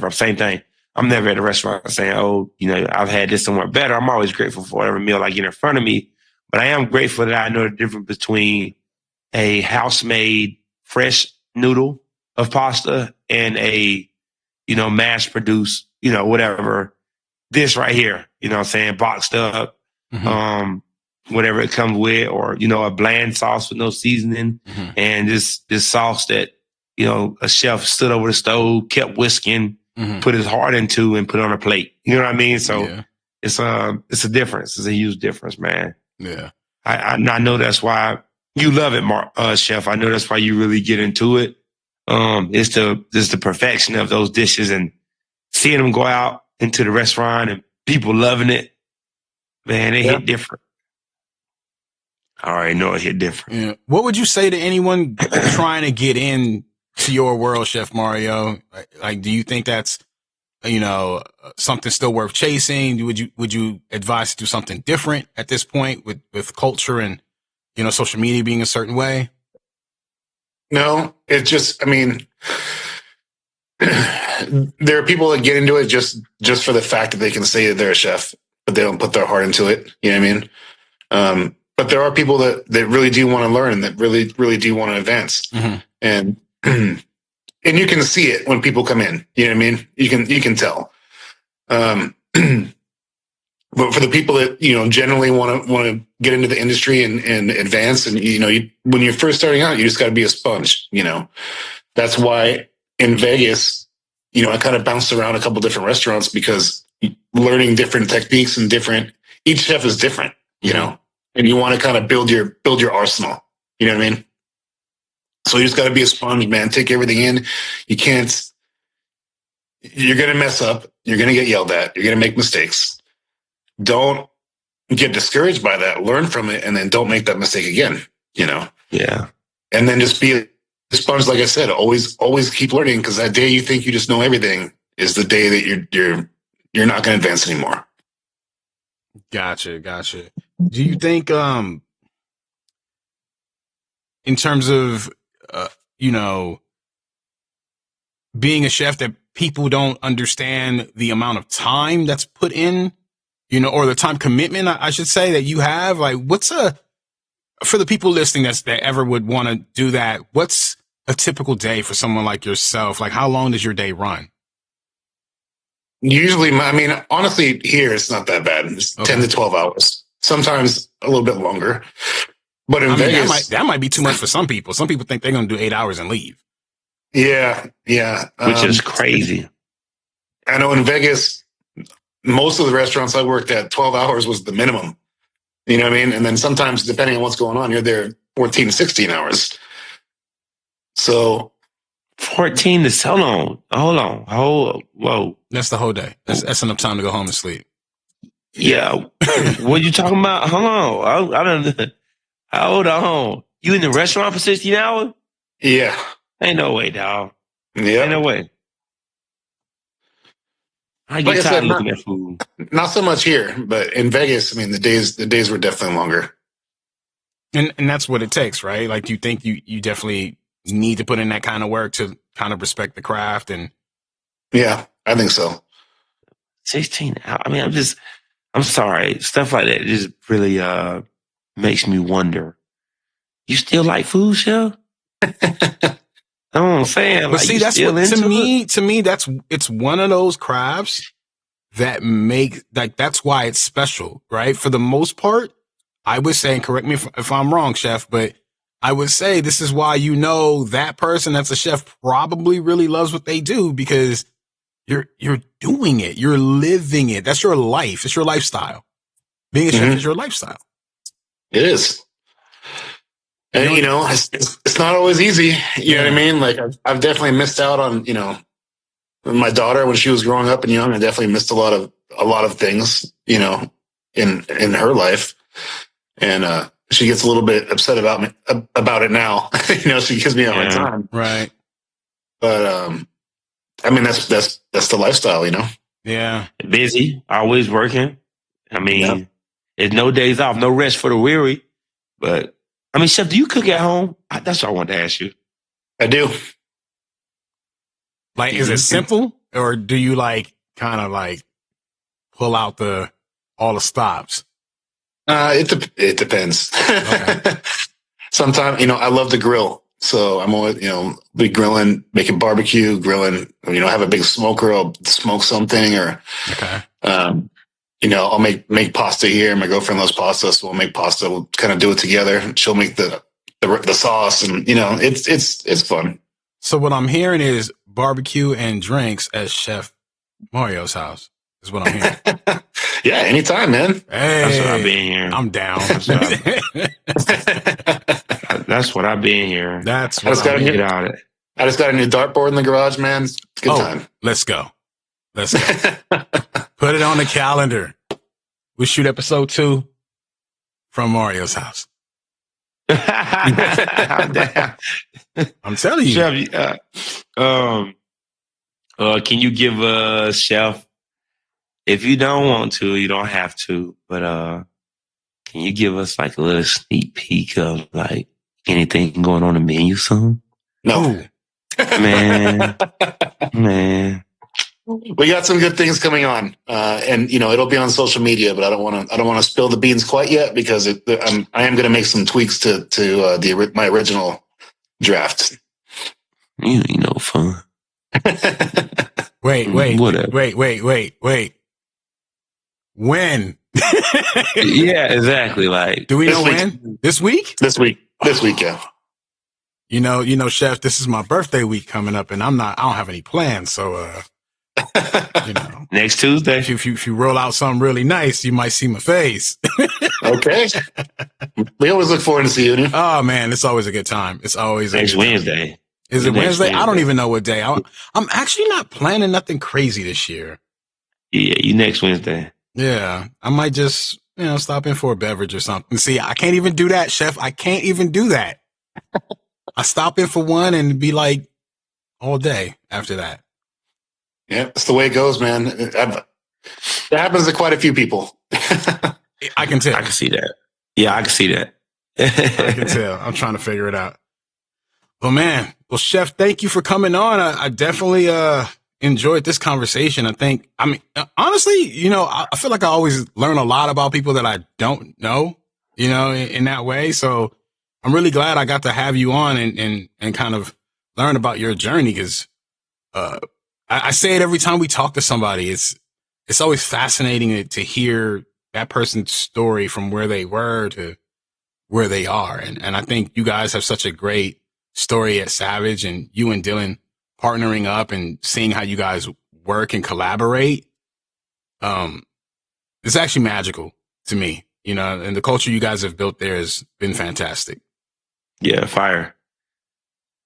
[SPEAKER 4] same thing. I'm never at a restaurant saying, oh, I've had this somewhere better. I'm always grateful for whatever meal I get in front of me. But I am grateful that I know the difference between a house-made fresh noodle of pasta and a, mass-produced, whatever, this right here, boxed up, whatever it comes with, or, a bland sauce with no seasoning, and this sauce that, a chef stood over the stove, kept whisking, put his heart into, and put on a plate. You know what I mean? So it's a difference. It's a huge difference, man.
[SPEAKER 2] Yeah.
[SPEAKER 4] I know that's why you love it, Chef. I know that's why you really get into it. It's the perfection of those dishes and seeing them go out into the restaurant and people loving it. Man, it hit different. I already know it hit different.
[SPEAKER 2] Yeah. What would you say to anyone trying to get in to your world, Chef Mario? Like, do you think that's, something still worth chasing? Would you advise to do something different at this point with culture and, social media being a certain way?
[SPEAKER 3] No, it's just, there are people that get into it just for the fact that they can say that they're a chef, but they don't put their heart into it. You know what I mean? But there are people that really do want to learn and that really, really do want to advance. And you can see it when people come in. You know what I mean? You can tell. But for the people that, generally want to get into the industry and advance, and, when you're first starting out, you just got to be a sponge, That's why in Vegas, I kind of bounced around a couple different restaurants because learning different techniques and each chef is different, you know, and you want to kind of build your arsenal. You know what I mean? So you just got to be a sponge, man. Take everything in. You're going to mess up. You're going to get yelled at. You're going to make mistakes. Don't get discouraged by that. Learn from it, and then don't make that mistake again, you know?
[SPEAKER 4] Yeah.
[SPEAKER 3] And then just be a sponge, like I said, always keep learning, because that day you think you just know everything is the day that you're not going to advance anymore.
[SPEAKER 2] Gotcha. Do you think, in terms of, you know, being a chef, that people don't understand the amount of time that's put in, you know, or the time commitment, I should say, that you have? Like, for the people listening that ever would want to do that, what's a typical day for someone like yourself? Like, how long does your day run?
[SPEAKER 3] Usually, I mean, honestly, here it's not that bad. It's 10 to 12 hours. Sometimes a little bit longer. But in Vegas,
[SPEAKER 2] that might be too much for some people. Some people think they're going to do 8 hours and leave.
[SPEAKER 3] Yeah.
[SPEAKER 4] Which is crazy.
[SPEAKER 3] I know in Vegas, most of the restaurants I worked at, 12 hours was the minimum. You know what I mean? And then sometimes, depending on what's going on, you're there 14 to 16 hours. So
[SPEAKER 4] 14 to hold on. Whoa.
[SPEAKER 2] That's the whole day. That's enough time to go home and sleep.
[SPEAKER 4] Yeah. What you talking about? Hold on. I don't. Hold on. You in the restaurant for 16 hours?
[SPEAKER 3] Yeah.
[SPEAKER 4] Ain't no way, dog.
[SPEAKER 3] Yeah.
[SPEAKER 4] Ain't no way. I get tired of looking at food.
[SPEAKER 3] Not so much here, but in Vegas, I mean, the days were definitely longer.
[SPEAKER 2] And that's what it takes, right? Like, do you think you definitely need to put in that kind of work to kind of respect the craft? And
[SPEAKER 3] yeah, I think so.
[SPEAKER 4] 16 hours. I mean, I'm sorry. Stuff like that just really makes me wonder. You still like food, Chef? That's what I'm saying.
[SPEAKER 2] But
[SPEAKER 4] like,
[SPEAKER 2] see, that's what, to me, it's one of those crafts that that's why it's special, right? For the most part, I would say, and correct me if I'm wrong, Chef, but I would say this is why, you know, that person that's a chef probably really loves what they do, because you're doing it. You're living it. That's your life. It's your lifestyle. Being a chef is your lifestyle.
[SPEAKER 3] It is. And, you know, it's not always easy. You know what I mean? Like, I've definitely missed out on, you know, my daughter, when she was growing up and young, I definitely missed a lot of things, you know, in her life. And she gets a little bit upset about it now. You know, she gives me a hard time.
[SPEAKER 2] Right.
[SPEAKER 3] But, I mean, that's the lifestyle, you know?
[SPEAKER 2] Yeah.
[SPEAKER 4] Busy, always working. I mean, it's no days off, no rest for the weary. But, I mean, Chef, do you cook at home? That's what I wanted to ask you.
[SPEAKER 3] I do.
[SPEAKER 2] Like, is it simple, or do you kind of pull out all the stops?
[SPEAKER 3] It depends. Okay. Sometimes, you know, I love to grill. So I'm always, you know, be grilling, making barbecue, grilling, you know, have a big smoker, I'll smoke something, or, you know, I'll make pasta here. My girlfriend loves pasta, so we'll make pasta. We'll kind of do it together. She'll make the sauce, and, you know, it's fun.
[SPEAKER 2] So what I'm hearing is barbecue and drinks at Chef Mario's house is what I'm hearing.
[SPEAKER 3] Yeah, anytime, man.
[SPEAKER 2] Hey,
[SPEAKER 4] that's what I've been hearing.
[SPEAKER 2] I'm down.
[SPEAKER 4] That's what I've been hearing.
[SPEAKER 2] That's what I'm hearing.
[SPEAKER 3] I just got a new dartboard in the garage, man. It's a good time.
[SPEAKER 2] Let's go. Put it on the calendar. We shoot episode 2 from Mario's house. I'm telling you.
[SPEAKER 4] Chef, can you give a Chef, if you don't want to, you don't have to, but can you give us a little sneak peek of anything going on in the menu soon?
[SPEAKER 3] No.
[SPEAKER 4] Man.
[SPEAKER 3] We got some good things coming on, and, you know, it'll be on social media, but I don't want to spill the beans quite yet, because I am going to make some tweaks to my original draft.
[SPEAKER 4] You know, fun.
[SPEAKER 2] Wait. When?
[SPEAKER 4] Yeah, exactly.
[SPEAKER 2] Do we know when? This week?
[SPEAKER 3] This week, yeah.
[SPEAKER 2] You know, Chef, this is my birthday week coming up, and I don't have any plans, so you know.
[SPEAKER 4] Next Tuesday.
[SPEAKER 2] If you roll out something really nice, you might see my face.
[SPEAKER 3] Okay. We always look forward to seeing you.
[SPEAKER 2] Oh man, it's always a good time. It's always
[SPEAKER 4] Next Wednesday.
[SPEAKER 2] Is it Wednesday? I don't even know what day. I'm actually not planning nothing crazy this year.
[SPEAKER 4] Yeah, you next Wednesday.
[SPEAKER 2] Yeah, I might just, stop in for a beverage or something. See, I can't even do that, Chef. I can't even do that. I stop in for one and be like all day after that.
[SPEAKER 3] Yeah, that's the way it goes, man. That happens to quite a few people.
[SPEAKER 2] I can tell.
[SPEAKER 4] I can see that. Yeah, I can see that.
[SPEAKER 2] I can tell. I'm trying to figure it out. Well, man. Well, Chef, thank you for coming on. I definitely enjoyed this conversation. Honestly, I feel like I always learn a lot about people that I don't know, in that way. So I'm really glad I got to have you on and kind of learn about your journey, because I say it every time we talk to somebody. It's always fascinating to hear that person's story from where they were to where they are. And I think you guys have such a great story at Savage, and you and Dylan partnering up and seeing how you guys work and collaborate. It's actually magical to me, and the culture you guys have built there has been fantastic.
[SPEAKER 4] Yeah, fire.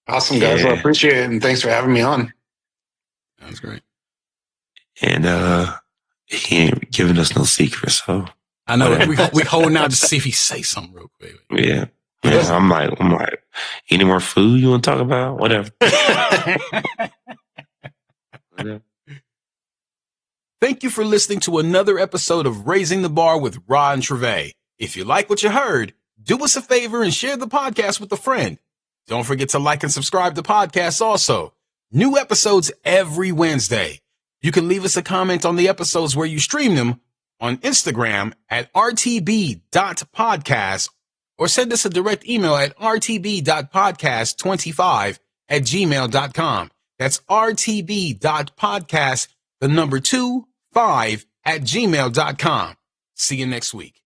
[SPEAKER 3] Awesome, guys.
[SPEAKER 4] Yeah.
[SPEAKER 3] Well, I appreciate it. And thanks for having me on.
[SPEAKER 2] That's great.
[SPEAKER 4] And he ain't giving us no secrets, so
[SPEAKER 2] I know we holding out to see if he say something real quick.
[SPEAKER 4] Yeah. I'm like, any more food you want to talk about? Whatever.
[SPEAKER 2] Thank you for listening to another episode of Raising the Bar with Ra and Treve. If you like what you heard, do us a favor and share the podcast with a friend. Don't forget to like and subscribe to podcasts also. New episodes every Wednesday. You can leave us a comment on the episodes where you stream them on Instagram at rtb.podcast, or send us a direct email at rtb.podcast25@gmail.com. That's rtb.podcast, 25 @gmail.com. See you next week.